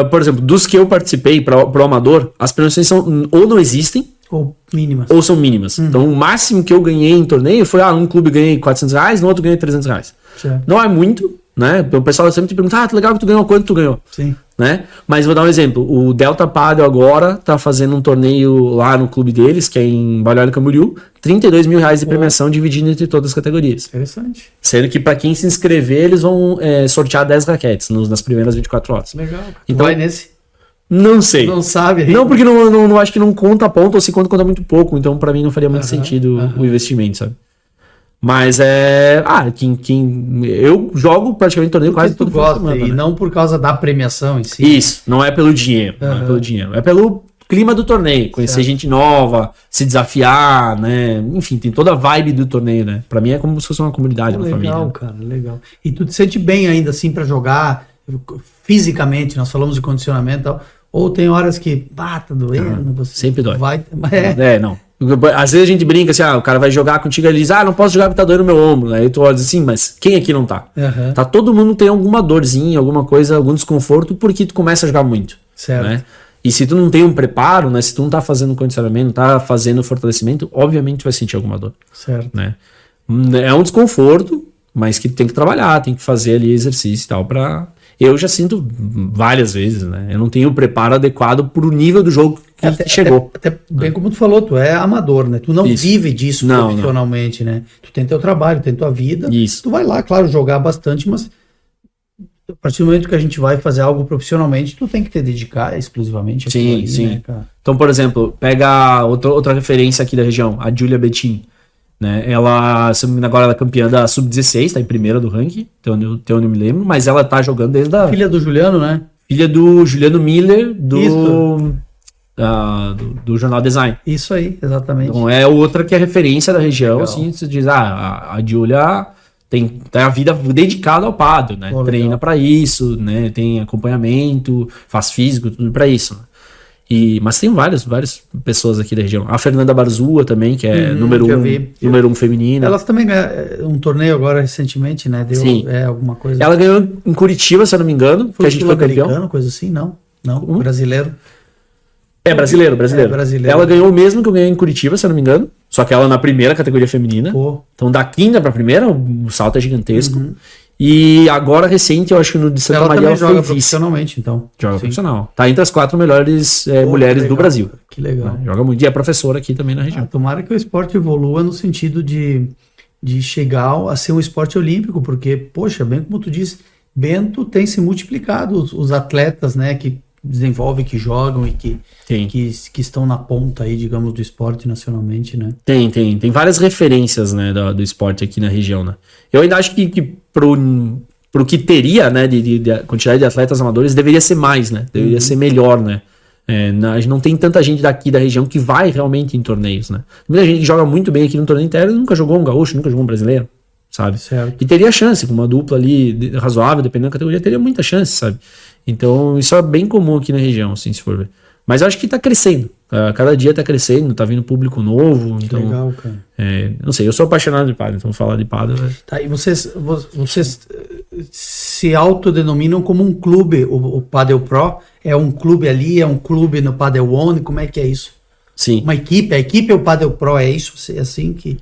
por exemplo, dos que eu participei pro amador, as premiações são ou não existem, ou mínimas. Ou são mínimas. Então o máximo que eu ganhei em torneio foi, num clube ganhei R$400, no outro ganhei R$300. Certo. Não é muito, né? O pessoal sempre te pergunta, que legal que tu ganhou, quanto tu ganhou? Sim. Né? Mas vou dar um exemplo, o Delta Padel agora tá fazendo um torneio lá no clube deles, que é em Balneário Camboriú, R$32 mil de premiação dividindo entre todas as categorias. Interessante. Sendo que para quem se inscrever, eles vão sortear 10 raquetes nas primeiras 24 horas. Legal. Então, vai nesse? Não sei. Não sabe ainda. Não, porque não acho que não conta ponto, ou se conta muito pouco, então para mim não faria muito sentido o investimento, sabe? Mas eu jogo praticamente torneio porque quase todo gosta, semana, e né? não por causa da premiação em si. Isso, não é pelo dinheiro, não é pelo dinheiro, é pelo clima do torneio, conhecer gente nova, se desafiar, né? Enfim, tem toda a vibe do torneio, né? Pra mim é como se fosse uma comunidade, uma família. Legal, cara, legal. E tu te sente bem ainda assim pra jogar fisicamente, nós falamos de condicionamento e tal, ou tem horas que, tá doendo, você sempre dói. Não. Às vezes a gente brinca assim, o cara vai jogar contigo e ele diz, não posso jogar porque tá doendo meu ombro. Aí tu olha assim, mas quem aqui não tá? Tá, todo mundo tem alguma dorzinha, alguma coisa, algum desconforto, porque tu começa a jogar muito. Certo. Né? E se tu não tem um preparo, né? Se tu não tá fazendo condicionamento, não tá fazendo fortalecimento, obviamente tu vai sentir alguma dor. Certo. Né? É um desconforto, mas que tu tem que trabalhar, tem que fazer ali exercício e tal pra... Eu já sinto várias vezes, né? Eu não tenho o preparo adequado pro nível do jogo que chegou. Até bem como tu falou, tu é amador, né? Tu não vive disso profissionalmente, né? Tu tem teu trabalho, tem tua vida. Isso. Tu vai lá, claro, jogar bastante, mas a partir do momento que a gente vai fazer algo profissionalmente, tu tem que te dedicar exclusivamente sim, ali, sim. Né, cara? Então, por exemplo, pega outra referência aqui da região, a Júlia Betim. Né? Ela, se não me engano, agora ela é campeã da Sub-16, tá em primeira do ranking, até onde eu me lembro, mas ela tá jogando desde a... Filha do Juliano, né? Filha do Juliano Miller, do Jornal Design. Isso aí, exatamente. Então é outra que é referência da região, Legal. assim, você diz, a Júlia tem a vida dedicada ao paddle, né? Treina pra isso, né? Tem acompanhamento, faz físico, tudo pra isso, né? Mas tem várias pessoas aqui da região. A Fernanda Barzua também, que é número 1 feminina. Elas também ganharam um torneio agora recentemente, né? Deu alguma coisa. Ela ganhou em Curitiba, se eu não me engano, que a gente foi campeão. Coisa assim, não? Brasileiro. Brasileiro. Brasileiro. Ela ganhou o mesmo que eu ganhei em Curitiba, se eu não me engano. Só que ela na primeira categoria feminina. Então da quinta pra primeira, o salto é gigantesco. E agora, recente, eu acho que no de Santa Maria ela joga profissionalmente, então. Joga profissional. Tá entre as 4 melhores mulheres do Brasil. Que legal. Né? Joga muito. E é professora aqui também na região. Tomara que o esporte evolua no sentido de chegar a ser um esporte olímpico, porque, poxa, bem como tu disse, Bento tem se multiplicado os atletas, né, que desenvolvem, que jogam e que estão na ponta aí, digamos, do esporte nacionalmente, né? Tem várias referências, né, do esporte aqui na região, né? Eu ainda acho que pro que teria, né, de quantidade de atletas amadores, deveria ser mais, né? Deveria ser melhor, né? A gente não tem tanta gente daqui da região que vai realmente em torneios, né? Muita gente que joga muito bem aqui no torneio inteiro nunca jogou um gaúcho, nunca jogou um brasileiro, sabe? Certo. E teria chance, com uma dupla ali razoável, dependendo da categoria, teria muita chance, sabe? Então isso é bem comum aqui na região, assim, se for ver. Mas eu acho que tá crescendo. Cada dia tá crescendo, tá vindo público novo. Então, legal, cara. Não sei, eu sou apaixonado de pádel, então falar de pádel... Tá, e vocês se autodenominam como um clube, o Padel Pro? É um clube ali, é um clube no Padel One? Como é que é isso? Sim. Uma equipe, a equipe é o Padel Pro, é isso? É assim que...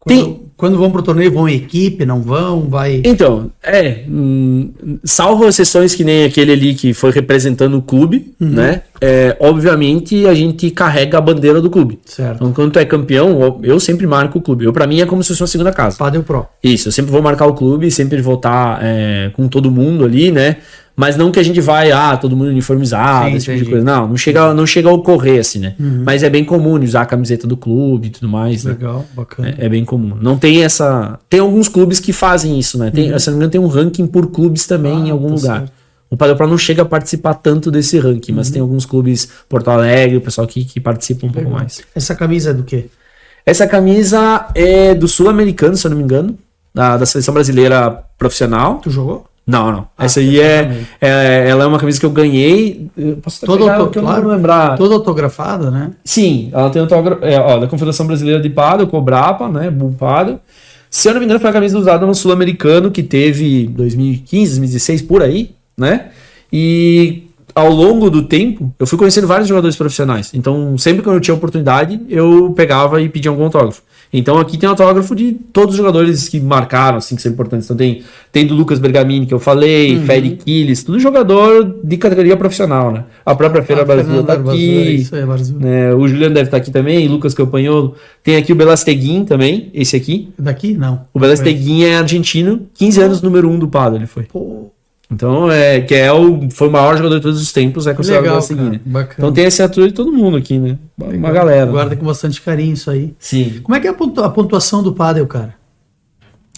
Tem... Quando vão pro torneio, vão em equipe, não vão, vai... Então, salvo exceções que nem aquele ali que foi representando o clube, né? Obviamente a gente carrega a bandeira do clube. Certo. Então, quando tu é campeão, eu sempre marco o clube. Pra mim é como se fosse uma segunda casa. Padel Pro. Isso, eu sempre vou marcar o clube, sempre vou estar com todo mundo ali, né? Mas não que a gente vai, todo mundo uniformizado, esse tipo de coisa. Não chega a ocorrer assim, né? Mas é bem comum usar a camiseta do clube e tudo mais. Legal, né? bacana. É bem comum. Não tem essa... Tem alguns clubes que fazem isso, né? Se não me engano, tem um ranking por clubes também em algum lugar. Certo. O Padel Pro não chega a participar tanto desse ranking, mas tem alguns clubes, Porto Alegre, o pessoal que participa um pouco mais. Essa camisa é do quê? Essa camisa é do Sul-Americano, se eu não me engano, da seleção brasileira profissional. Tu jogou? Não. Essa aí ela é uma camisa que eu ganhei. Posso que eu não vou lembrar. Toda autografada, né? Sim, ela tem autógrafo da Confederação Brasileira de Padel, Cobrapa, né? Bull Padel. Se eu não me engano, foi a camisa usada no Sul-Americano que teve 2015, 2016, por aí, né? E ao longo do tempo, eu fui conhecendo vários jogadores profissionais. Então, sempre que eu tinha oportunidade, eu pegava e pedia algum autógrafo. Então aqui tem autógrafo de todos os jogadores que marcaram, assim, que são importantes. Então tem do Lucas Bergamini, que eu falei, Fede Quiles, tudo jogador de categoria profissional, né? A própria Feira Brasil tá aqui, isso aí, né? O Juliano deve estar aqui também, Lucas Campanholo. Tem aqui o Belasteguin também, esse aqui. Daqui? Não. O Belasteguin é argentino, 15 anos, número 1 do Padel ele foi. Pô. Então, foi o maior jogador de todos os tempos, considerado o Belasteguin, né? Bacana. Então tem essa assinatura de todo mundo aqui, né? Uma galera. Guarda com bastante carinho isso aí. Sim. Como é que é a pontuação do Padel, cara?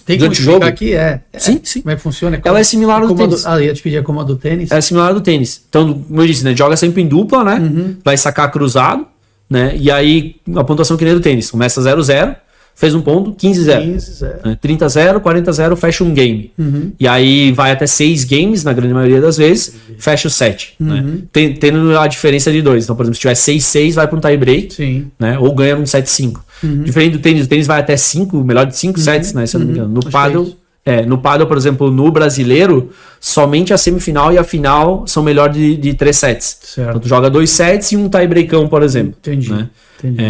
Tem que jogo aqui? Sim. Como é que funciona? Ela é similar ao do tênis. Ia te pedir como a do tênis. É similar ao do tênis. Então, como eu disse, né? Joga sempre em dupla, né? Vai sacar cruzado, né? E aí, a pontuação que nem do tênis. Começa 0-0. Fez um ponto, 15-0. 30-0, 40-0, fecha um game. E aí vai até 6 games, na grande maioria das vezes, fecha o set. Né? Tendo a diferença de 2. Então, por exemplo, se tiver 6-6, vai para um tie break, né? Ou ganha um 7-5. Diferente do tênis vai até 5, melhor de 5 sets, né? Se eu não me engano. No Padel, por exemplo, no brasileiro, somente a semifinal e a final são melhor de 3 sets. Certo. Então tu joga 2 sets e um tie breakão, por exemplo. Entendi. Né?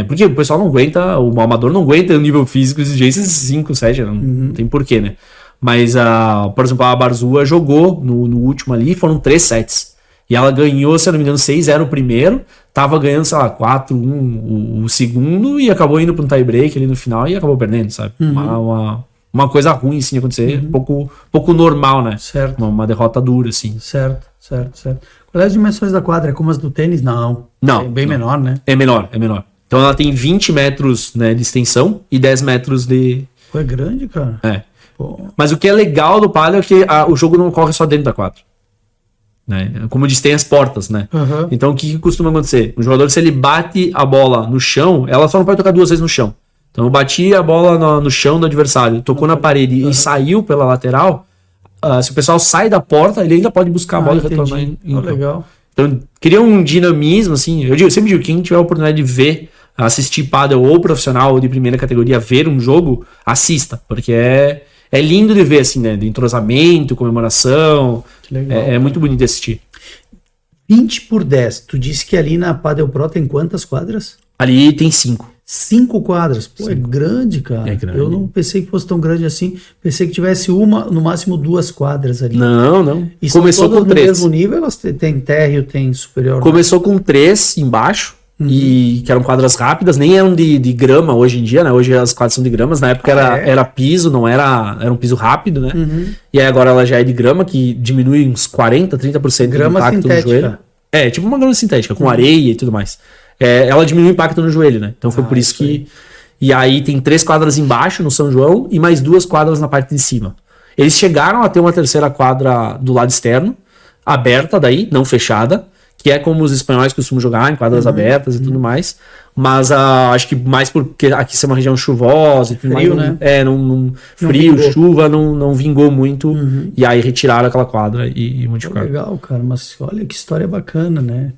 Porque o pessoal não aguenta, o amador não aguenta o nível físico, exigências 5, 7, não tem porquê, né? Mas, por exemplo, a Barzua jogou no último ali, foram 3 sets. E ela ganhou, se eu não me engano, 6-0 o primeiro, tava ganhando, sei lá, 4-1 o segundo e acabou indo para um tie break ali no final e acabou perdendo, sabe? Uma coisa ruim, assim, acontecer, pouco normal, né? Certo. Uma derrota dura, assim. Certo. Quais as dimensões da quadra? É como as do tênis? Não. Não. É bem menor, né? É menor. Então ela tem 20 metros, né, de extensão e 10 metros de... Pô, é grande, cara. Pô. Mas o que é legal do Padel é que o jogo não ocorre só dentro da quadra. Né? Como eu disse, tem as portas, né? Então o que costuma acontecer? O jogador, se ele bate a bola no chão, ela só não pode tocar 2 vezes no chão. Então eu bati a bola no chão do adversário, tocou na parede e saiu pela lateral, se o pessoal sai da porta, ele ainda pode buscar a bola e retornar em legal. Então cria um dinamismo, assim. Eu sempre digo, quem tiver a oportunidade de assistir Padel ou profissional ou de primeira categoria, ver um jogo, assista, porque é lindo de ver, assim, né? De entrosamento, comemoração. Que legal, é muito bonito de assistir. 20 por 10. Tu disse que ali na Padel Pro tem quantas quadras? Ali tem 5. 5 quadras. Pô, 5. É grande, cara. É grande. Eu não pensei que fosse tão grande assim. Pensei que tivesse no máximo 2 quadras ali. Não. E começou com 3. No mesmo nível, elas têm térreo, tem superior. Começou com 3 embaixo. E que eram quadras rápidas, nem eram de grama hoje em dia, né? Hoje as quadras são de gramas, na época era piso, não era um piso rápido, né? E aí agora ela já é de grama, que diminui uns 40, 30% grama do impacto sintética. no joelho. Tipo uma grama sintética, com areia e tudo mais. Ela diminui o impacto no joelho, né? Então foi por isso que... Aí. E aí tem 3 quadras embaixo no São João e mais 2 quadras na parte de cima. Eles chegaram a ter uma terceira quadra do lado externo, aberta daí, não fechada, que é como os espanhóis costumam jogar, em quadras abertas e tudo mais. Mas acho que mais porque aqui é uma região chuvosa e tudo Frio, mais. né? Frio, vingou. chuva, não vingou muito. E aí retiraram aquela quadra e modificaram. Legal, cara, mas olha que história bacana, né?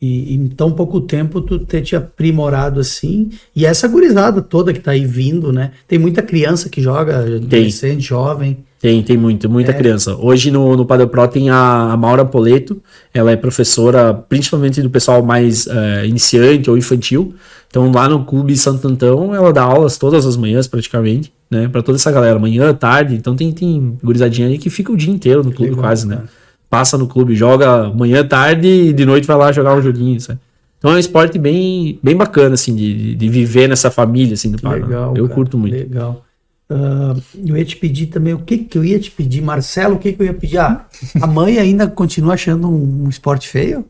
E em tão pouco tempo tu ter te aprimorado assim. E essa gurizada toda que tá aí vindo, né? Tem muita criança que joga, adolescente, jovem. Tem muita criança. Hoje no Padel Pro tem a Maura Poleto, ela é professora principalmente do pessoal mais iniciante ou infantil. Então lá no Clube Santo Antão ela dá aulas todas as manhãs praticamente, né? Pra toda essa galera, manhã, tarde. Então tem gurizadinha aí que fica o dia inteiro no clube legal, quase, né? Passa no clube, joga manhã, tarde e de noite vai lá jogar um joguinho, sabe? Então é um esporte bem bacana, assim, de viver nessa família, assim, do Padel. Legal, eu curto muito. Legal. Eu ia te pedir também, o que eu ia te pedir, Marcelo, o que eu ia pedir? A mãe ainda continua achando um esporte feio?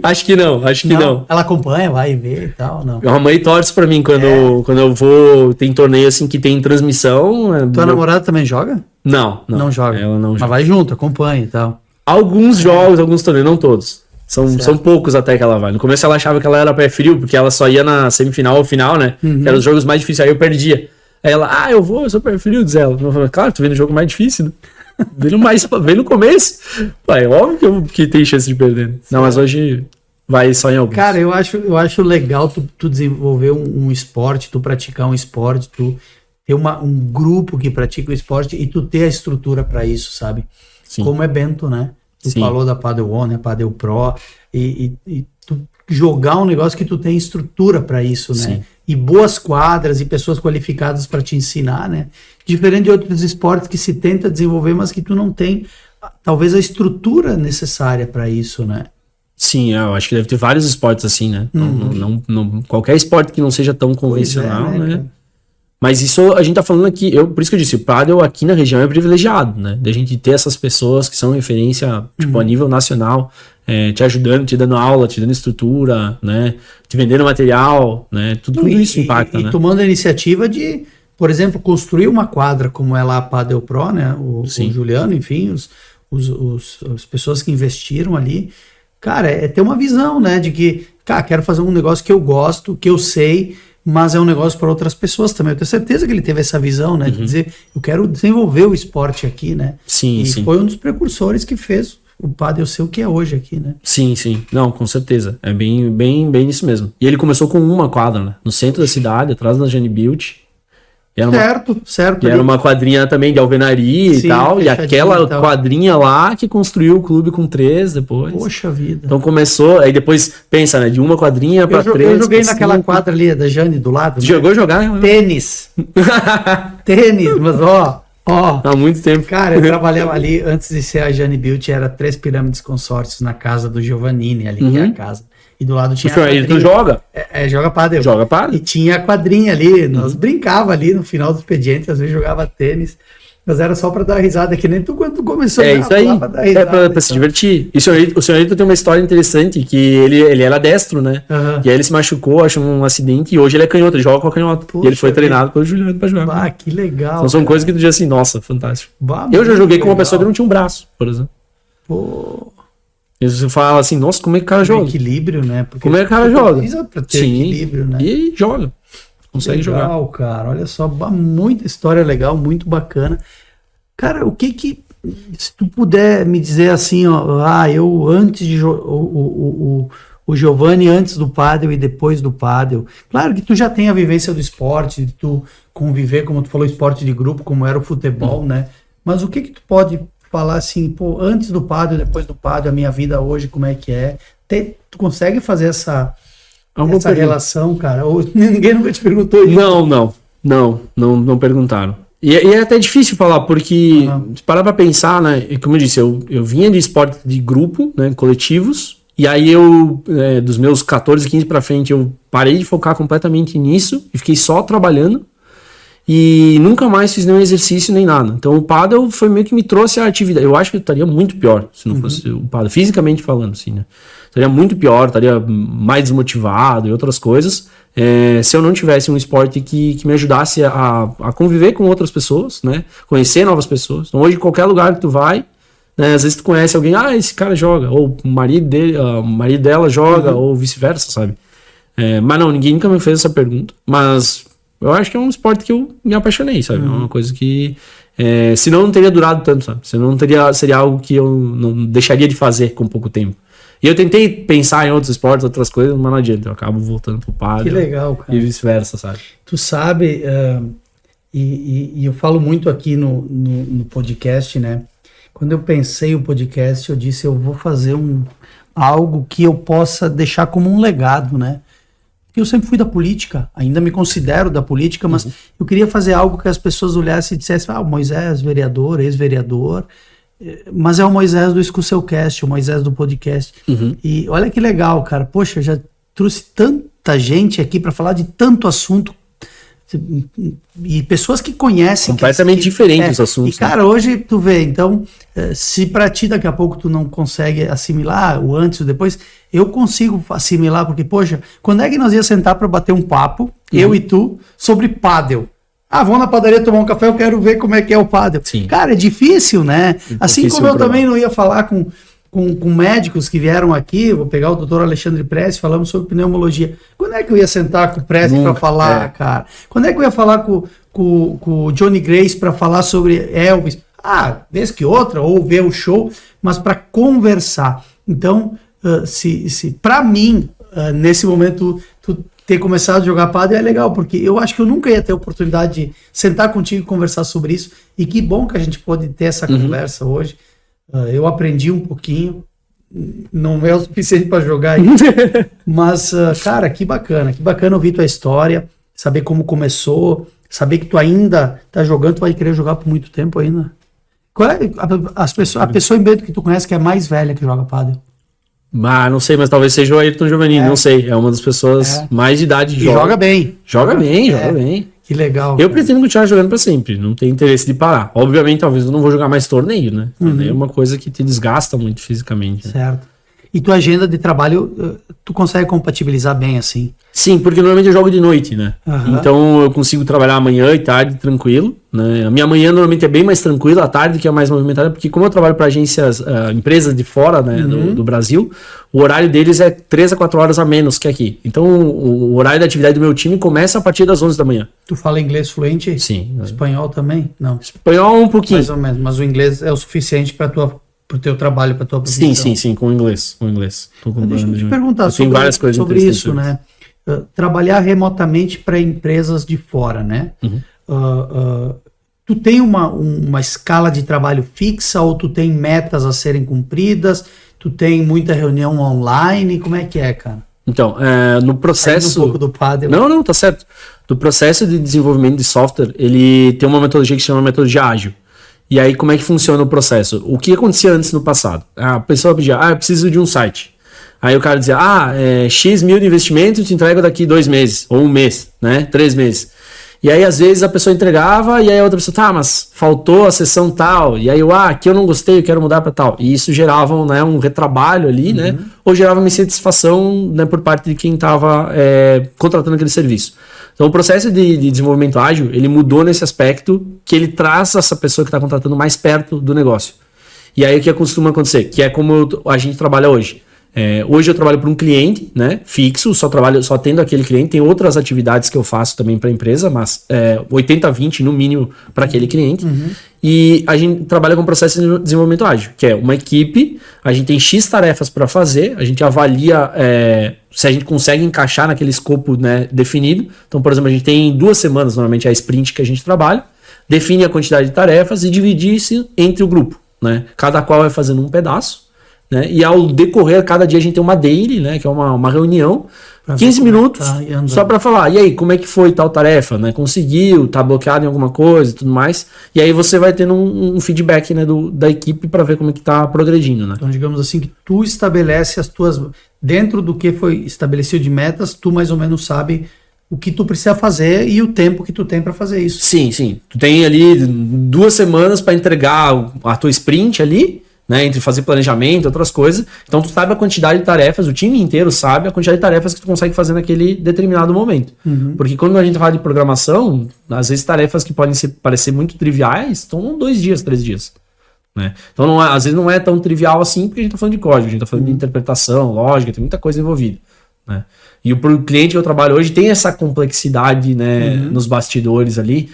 Acho que não. Ela acompanha, vai ver e tal, não? A mãe torce pra mim quando eu vou, tem torneio assim que tem transmissão. Tua namorada também joga? Não joga. Ela não joga. Mas vai junto, acompanha e tal. Alguns jogos, alguns torneios, não todos. São poucos até que ela vai. No começo ela achava que ela era pé frio, porque ela só ia na semifinal ou final, né? Que eram os jogos mais difíceis, aí eu perdia. Aí ela, eu sou pé frio, diz ela. Eu falei, claro, tu vem no jogo mais difícil, né? Vem no começo. Pai, óbvio que tem chance de perder. Né? Não, mas hoje vai só em alguns. Cara, eu acho legal tu desenvolver um esporte, tu praticar um esporte, tu ter um grupo que pratica o esporte e tu ter a estrutura para isso, sabe? Sim. Como é Bento, né? Tu falou da Padel One, Padel Pro, e tu jogar um negócio que tu tem estrutura para isso, né? Sim. E boas quadras e pessoas qualificadas para te ensinar, né? Diferente de outros esportes que se tenta desenvolver, mas que tu não tem, talvez, a estrutura necessária para isso, né? Sim, eu acho que deve ter vários esportes assim, né? Não, qualquer esporte que não seja tão convencional, né? Mas isso a gente tá falando aqui, por isso que eu disse, o Padel aqui na região é privilegiado, né? Da gente ter essas pessoas que são referência, tipo, a nível nacional, te ajudando, te dando aula, te dando estrutura, né? Te vendendo material, né? Tudo isso impacta, né? E tomando a iniciativa de, por exemplo, construir uma quadra como é lá a Padel Pro, né? O Juliano, enfim, as pessoas que investiram ali. Cara, é ter uma visão, né? De que, cara, quero fazer um negócio que eu gosto, que eu sei, mas é um negócio para outras pessoas também. Eu tenho certeza que ele teve essa visão, né? De dizer, eu quero desenvolver o esporte aqui, né? Sim. Foi um dos precursores que fez o Padel ser o que é hoje aqui, né? Sim. Não, com certeza. É bem isso mesmo. E ele começou com uma quadra, né? No centro da cidade, atrás da Jane Built. Certo. E era uma quadrinha também de alvenaria e tal. E aquela quadrinha lá que construiu o clube com 3 depois. Poxa vida. Então começou, aí depois, pensa, né? De uma quadrinha pra 3. Eu joguei naquela quadra ali da Jane do lado. Jogou jogar? Tênis, mas ó. Há muito tempo. Cara, eu trabalhava ali, antes de ser a Jane Built, era 3 Pirâmides Consórcios na casa do Giovannini ali, que é a casa. E do lado tinha. Ele tu joga? Joga Padel. Joga Padel. E tinha a quadrinha ali, nós brincava ali no final do expediente, às vezes jogava tênis, mas era só pra dar risada, que nem tu quando tu começou a isso aí. Pra dar risada, pra se divertir. E o senhorito tem uma história interessante, que ele era destro, né? E aí ele se machucou, achou um acidente, e hoje ele é canhoto, ele joga com a canhota. Poxa, e ele foi treinado pelo Juliano pra jogar. Que legal. Então são coisas que tu diz assim, nossa, fantástico. Eu já joguei com uma pessoa que não tinha um braço, por exemplo. Pô. E você fala assim, nossa, como é que o cara joga? Equilíbrio, né? Porque como é que o cara joga? Precisa pra ter equilíbrio, né? E joga. Consegue jogar. Legal, cara. Olha só, muita história legal, muito bacana. Cara, o que se tu puder me dizer assim, ó, eu antes de o Giovanni antes do Padel e depois do Padel. Claro que tu já tem a vivência do esporte, de tu conviver, como tu falou, esporte de grupo, como era o futebol, né? Mas o que tu pode falar assim, antes do Padel, depois do Padel, a minha vida hoje, como é que é? Tu consegue fazer essa relação, cara? Ou ninguém nunca te perguntou isso? Não perguntaram. E é até difícil falar, porque se parar pra pensar, né? Como eu disse, eu vinha de esporte de grupo, né? Coletivos, e aí dos meus 14, 15 pra frente, eu parei de focar completamente nisso e fiquei só trabalhando. E nunca mais fiz nenhum exercício nem nada. Então o Padel foi meio que me trouxe a atividade. Eu acho que eu estaria muito pior se não fosse o Padel, fisicamente falando, assim, né? Estaria muito pior, estaria mais desmotivado e outras coisas, se eu não tivesse um esporte que me ajudasse a conviver com outras pessoas, né? Conhecer novas pessoas. Então hoje, qualquer lugar que tu vai, né? Às vezes tu conhece alguém, esse cara joga, ou o marido dela joga, ou vice-versa, sabe? Mas não, ninguém nunca me fez essa pergunta, mas eu acho que é um esporte que eu me apaixonei, sabe? É uma coisa que, senão não teria durado tanto, sabe? Senão seria algo que eu não deixaria de fazer com pouco tempo. E eu tentei pensar em outros esportes, outras coisas, mas não adianta, eu acabo voltando pro pádel. Que legal, cara. E vice-versa, sabe? Tu sabe, e eu falo muito aqui no podcast, né? Quando eu pensei o podcast, eu disse, eu vou fazer algo que eu possa deixar como um legado, né? Porque eu sempre fui da política, ainda me considero da política, mas eu queria fazer algo que as pessoas olhassem e dissessem, o Moisés, vereador, ex-vereador, mas é o Moisés do Escuceucast, o Moisés do podcast. E olha que legal, cara. Poxa, eu já trouxe tanta gente aqui para falar de tanto assunto e pessoas que conhecem completamente diferentes os assuntos. E cara, hoje tu vê, então, se pra ti daqui a pouco tu não consegue assimilar o antes e o depois, eu consigo assimilar, porque poxa, quando é que nós ia sentar para bater um papo, eu e tu, sobre pádel? Vamos na padaria tomar um café, eu quero ver como é que é o pádel. Sim. Cara, é difícil, né? Assim como eu também não ia falar com médicos que vieram aqui, vou pegar o doutor Alexandre Pressi, falamos sobre pneumologia. Quando é que eu ia sentar com o Pressi para falar, cara? Quando é que eu ia falar com o Johnny Grace para falar sobre Elvis? Vez que outra, ou ver o show, mas para conversar. Então, se para mim, nesse momento, tu ter começado a jogar pádel é legal, porque eu acho que eu nunca ia ter a oportunidade de sentar contigo e conversar sobre isso, e que bom que a gente pode ter essa conversa hoje. Eu aprendi um pouquinho, não é o suficiente para jogar aí, mas, cara, que bacana ouvir tua história, saber como começou, saber que tu ainda tá jogando, tu vai querer jogar por muito tempo ainda. Qual é a pessoa em Bento que tu conhece que é mais velha que joga pádel? Não sei, mas talvez seja o Ayrton Giovanni, não sei. É uma das pessoas mais de idade que joga bem. Joga bem. Que legal. Eu pretendo continuar jogando pra sempre, não tenho interesse de parar. Obviamente, talvez eu não vou jogar mais torneio, né? Torneio é uma coisa que te desgasta muito fisicamente. Né? Certo. E tua agenda de trabalho, tu consegue compatibilizar bem assim? Sim, porque normalmente eu jogo de noite, né? Então eu consigo trabalhar amanhã e tarde tranquilo, né? A minha manhã normalmente é bem mais tranquila, a tarde que é mais movimentada, porque como eu trabalho para agências, empresas de fora, né, do Brasil, o horário deles é 3 a 4 horas a menos que aqui. Então o horário da atividade do meu time começa a partir das 11 da manhã. Tu fala inglês fluente? Sim. Espanhol também? Não. Espanhol um pouquinho. Mais ou menos, mas o inglês é o suficiente para pro teu trabalho, para tua profissão. Sim, com inglês. Deixa eu te perguntar sobre isso, né? Trabalhar remotamente para empresas de fora, né? Tu tem uma escala de trabalho fixa ou tu tem metas a serem cumpridas? Tu tem muita reunião online? Como é que é, cara? Então, no processo... Saindo um pouco do pádel. Não, tá certo. No processo de desenvolvimento de software, ele tem uma metodologia que se chama metodologia ágil. E aí, como é que funciona o processo? O que acontecia antes no passado? A pessoa pedia, eu preciso de um site. Aí o cara dizia, X mil de investimento, te entrego daqui 2 meses, ou 1 mês, né? 3 meses. E aí, às vezes, a pessoa entregava, e aí a outra pessoa, mas faltou a sessão tal. E aí eu, aqui eu não gostei, eu quero mudar para tal. E isso gerava, né, um retrabalho ali, né? Ou gerava uma insatisfação, né, por parte de quem estava contratando aquele serviço. Então, o processo de desenvolvimento ágil, ele mudou nesse aspecto que ele traz essa pessoa que está contratando mais perto do negócio. E aí, o que costuma acontecer? Que é como a gente trabalha hoje. Hoje eu trabalho para um cliente, né, fixo, só tendo aquele cliente. Tem outras atividades que eu faço também para a empresa, mas 80-20 no mínimo para aquele cliente. E a gente trabalha com processo de desenvolvimento ágil, que é uma equipe, a gente tem X tarefas para fazer, a gente avalia se a gente consegue encaixar naquele escopo, né, definido. Então, por exemplo, a gente tem 2 semanas, normalmente é a sprint que a gente trabalha, define a quantidade de tarefas e divide isso entre o grupo, né? Cada qual vai fazendo um pedaço. Né? E ao decorrer, cada dia a gente tem uma daily, né? Que é uma reunião, 15 minutos, só para falar, e aí, como é que foi tal tarefa? Né? Conseguiu, tá bloqueado em alguma coisa e tudo mais. E aí você vai tendo um feedback, né, da equipe para ver como é que tá progredindo. Né? Então, digamos assim, que tu estabelece as tuas... Dentro do que foi estabelecido de metas, tu mais ou menos sabe o que tu precisa fazer e o tempo que tu tem para fazer isso. Sim. Tu tem ali 2 semanas para entregar a tua sprint ali, né, entre fazer planejamento e outras coisas. Então tu sabe a quantidade de tarefas, o time inteiro sabe a quantidade de tarefas que tu consegue fazer naquele determinado momento. Porque quando a gente fala de programação, às vezes tarefas que podem parecer muito triviais tomam 2 dias, 3 dias. né? Então, às vezes não é tão trivial assim, porque a gente está falando de código, a gente está falando de interpretação, lógica, tem muita coisa envolvida, né? E o cliente que eu trabalho hoje tem essa complexidade, né, nos bastidores ali,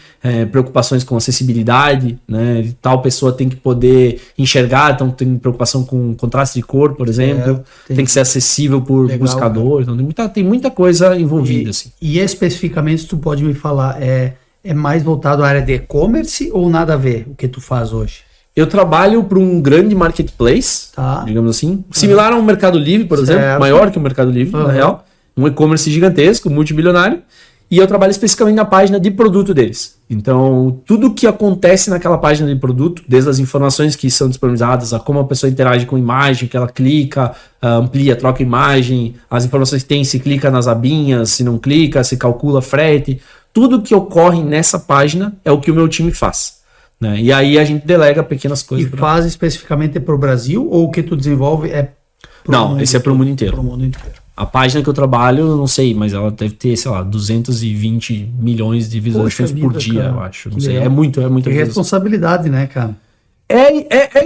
preocupações com acessibilidade, né, tal pessoa tem que poder enxergar, então tem preocupação com contraste de cor, por exemplo, tem que ser acessível por buscador, então tem muita coisa envolvida. Assim. E especificamente, tu pode me falar, é mais voltado à área de e-commerce ou nada a ver o que tu faz hoje? Eu trabalho para um grande marketplace, digamos assim, similar a um Mercado Livre, por exemplo, maior que o Mercado Livre, na real. Um e-commerce gigantesco, multibilionário, e eu trabalho especificamente na página de produto deles. Então, tudo que acontece naquela página de produto, desde as informações que são disponibilizadas, a como a pessoa interage com a imagem, que ela clica, amplia, troca imagem, as informações que tem, se clica nas abinhas, se não clica, se calcula frete, tudo que ocorre nessa página é o que o meu time faz. Né? E aí a gente delega pequenas coisas. E faz especificamente para o Brasil, ou o que tu desenvolve é Não, esse é para o mundo inteiro. Para o mundo inteiro. A página que eu trabalho, eu não sei, mas ela deve ter, sei lá, 220 milhões de visualizações por dia, cara, eu acho. Não sei. É muita responsabilidade, né, cara?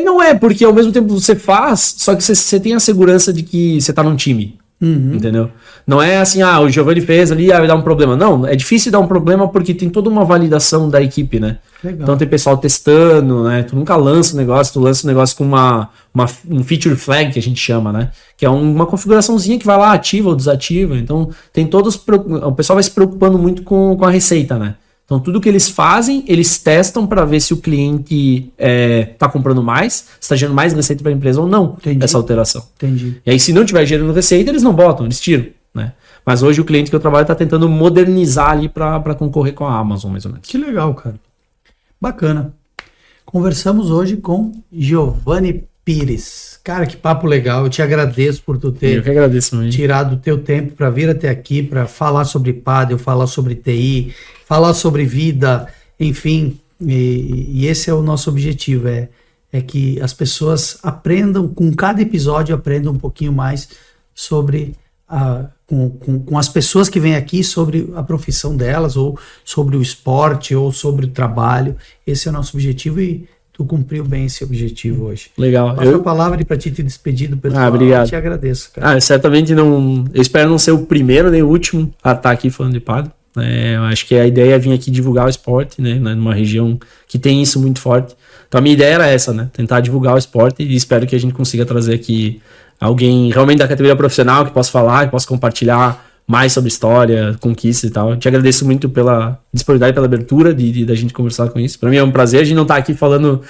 Não é, porque ao mesmo tempo você faz, só que você tem a segurança de que você tá num time. Entendeu? Não é assim, o Giovanni fez ali, vai dar um problema. Não, é difícil dar um problema porque tem toda uma validação da equipe, né? Legal. Então tem pessoal testando, né? Tu nunca lança o negócio, tu lança o negócio com um feature flag que a gente chama, né? Que é uma configuraçãozinha que vai lá, ativa ou desativa. Então tem o pessoal vai se preocupando muito com a receita, né? Então tudo que eles fazem, eles testam para ver se o cliente está comprando mais, se está gerando mais receita para a empresa ou não. Entendi. Essa alteração. Entendi. E aí se não estiver gerando receita, eles não botam, eles tiram, né? Mas hoje o cliente que eu trabalho está tentando modernizar ali para concorrer com a Amazon, mais ou menos. Que legal, cara. Bacana. Conversamos hoje com Giovanni Pires. Cara, que papo legal. Eu te agradeço por tu ter tirado o teu tempo para vir até aqui, para falar sobre Padel, falar sobre TI, falar sobre vida, enfim. E esse é o nosso objetivo, é que as pessoas aprendam, com cada episódio, aprendam um pouquinho mais sobre com as pessoas que vêm aqui, sobre a profissão delas, ou sobre o esporte, ou sobre o trabalho. Esse é o nosso objetivo e tu cumpriu bem esse objetivo hoje. Legal. Passo a palavra para ti te despedir do pessoal. Obrigado. Eu te agradeço, cara. Certamente não. Eu espero não ser o primeiro nem o último a estar aqui falando de Padel. Eu acho que a ideia é vir aqui divulgar o esporte, né? Numa região que tem isso muito forte. Então a minha ideia era essa, né? Tentar divulgar o esporte e espero que a gente consiga trazer aqui alguém realmente da categoria profissional que possa falar, que possa compartilhar mais sobre história, conquistas e tal. Eu te agradeço muito pela disponibilidade, pela abertura da gente conversar com isso. Para mim é um prazer. A gente não tá aqui falando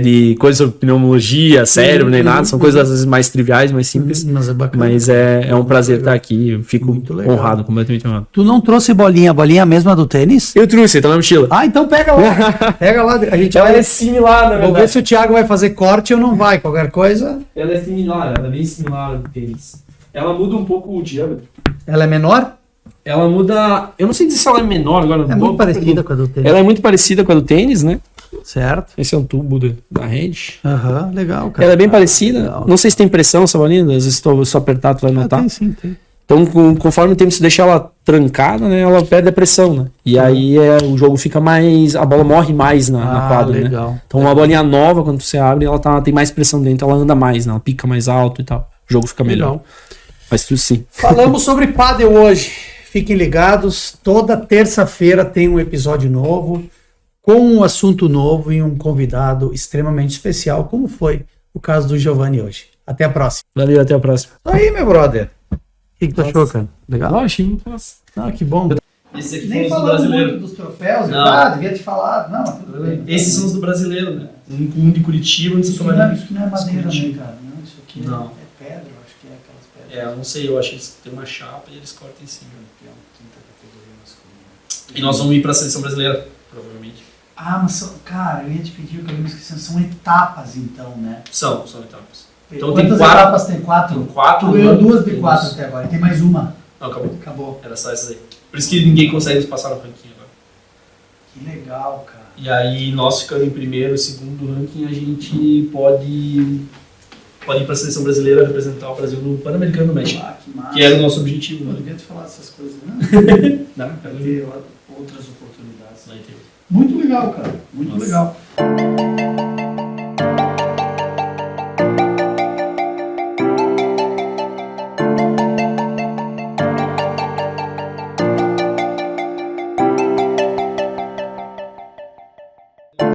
de coisas sobre pneumologia, cérebro, nem nada. São coisas às vezes mais triviais, mais simples. Mas é bacana. Mas é um prazer estar aqui. Eu fico honrado, completamente honrado. Tu não trouxe bolinha? A bolinha é a mesma do tênis? Eu trouxe, tá na mochila. Então pega lá. Pega lá. A gente ela é similar, na verdade. Vou ver se o Thiago vai fazer corte ou não vai. Qualquer coisa. Ela é similar, ela é bem similar ao tênis. Ela muda um pouco o diâmetro. Ela é menor? Ela muda... Eu não sei dizer se ela é menor agora. É muito parecida com a do tênis. Ela é muito parecida com a do tênis, né? Certo. Esse é um tubo da rede. Legal, cara. Ela é bem parecida. Legal. Não sei se tem pressão essa bolinha. Às vezes se eu apertar, tu vai notar. Tem sim, tem. Então, conforme o tempo se deixar ela trancada, né? Ela perde a pressão, né? E aí o jogo fica mais... A bola morre mais na quadra, legal. Né? Então, uma bolinha nova, quando você abre, ela tem mais pressão dentro. Ela anda mais, né? Ela pica mais alto e tal. O jogo fica melhor. Legal. Mas tudo sim. Falamos sobre Padel hoje. Fiquem ligados. Toda terça-feira tem um episódio novo, com um assunto novo e um convidado extremamente especial, como foi o caso do Giovanni hoje. Até a próxima. Valeu, até a próxima. Aí, meu brother. O que tu achou, cara? Legal? Eu achei muito massa. Que bom. Esse aqui nem falando muito dos troféus. Devia te falar. Não, tudo bem. Esses são os do brasileiro, né? Um de Curitiba, isso não é madeira, né, cara? Não, isso aqui não. É pedra, eu acho que é aquelas pedras. Eu não sei, eu acho que eles têm uma chapa e eles cortam em cima. E nós vamos ir para a seleção brasileira, provavelmente. Mas, cara, eu ia te pedir, que eu me esqueci, são etapas então, né? São etapas. Então quantas etapas tem? 4? Tem 4. Tu ganhou 2 de 4 até agora, tem mais uma. Não, acabou. Acabou. Era só essas aí. Por isso que ninguém consegue nos passar no ranking agora. Que legal, cara. E aí, nós ficando em primeiro, segundo ranking, a gente pode ir para a seleção brasileira representar o Brasil no Pan-Americano do México. Que massa. Que era o nosso objetivo. Eu devia te falar dessas coisas, né? Não, pra ter outras oportunidades. Vai ter. Muito legal, cara. Muito legal.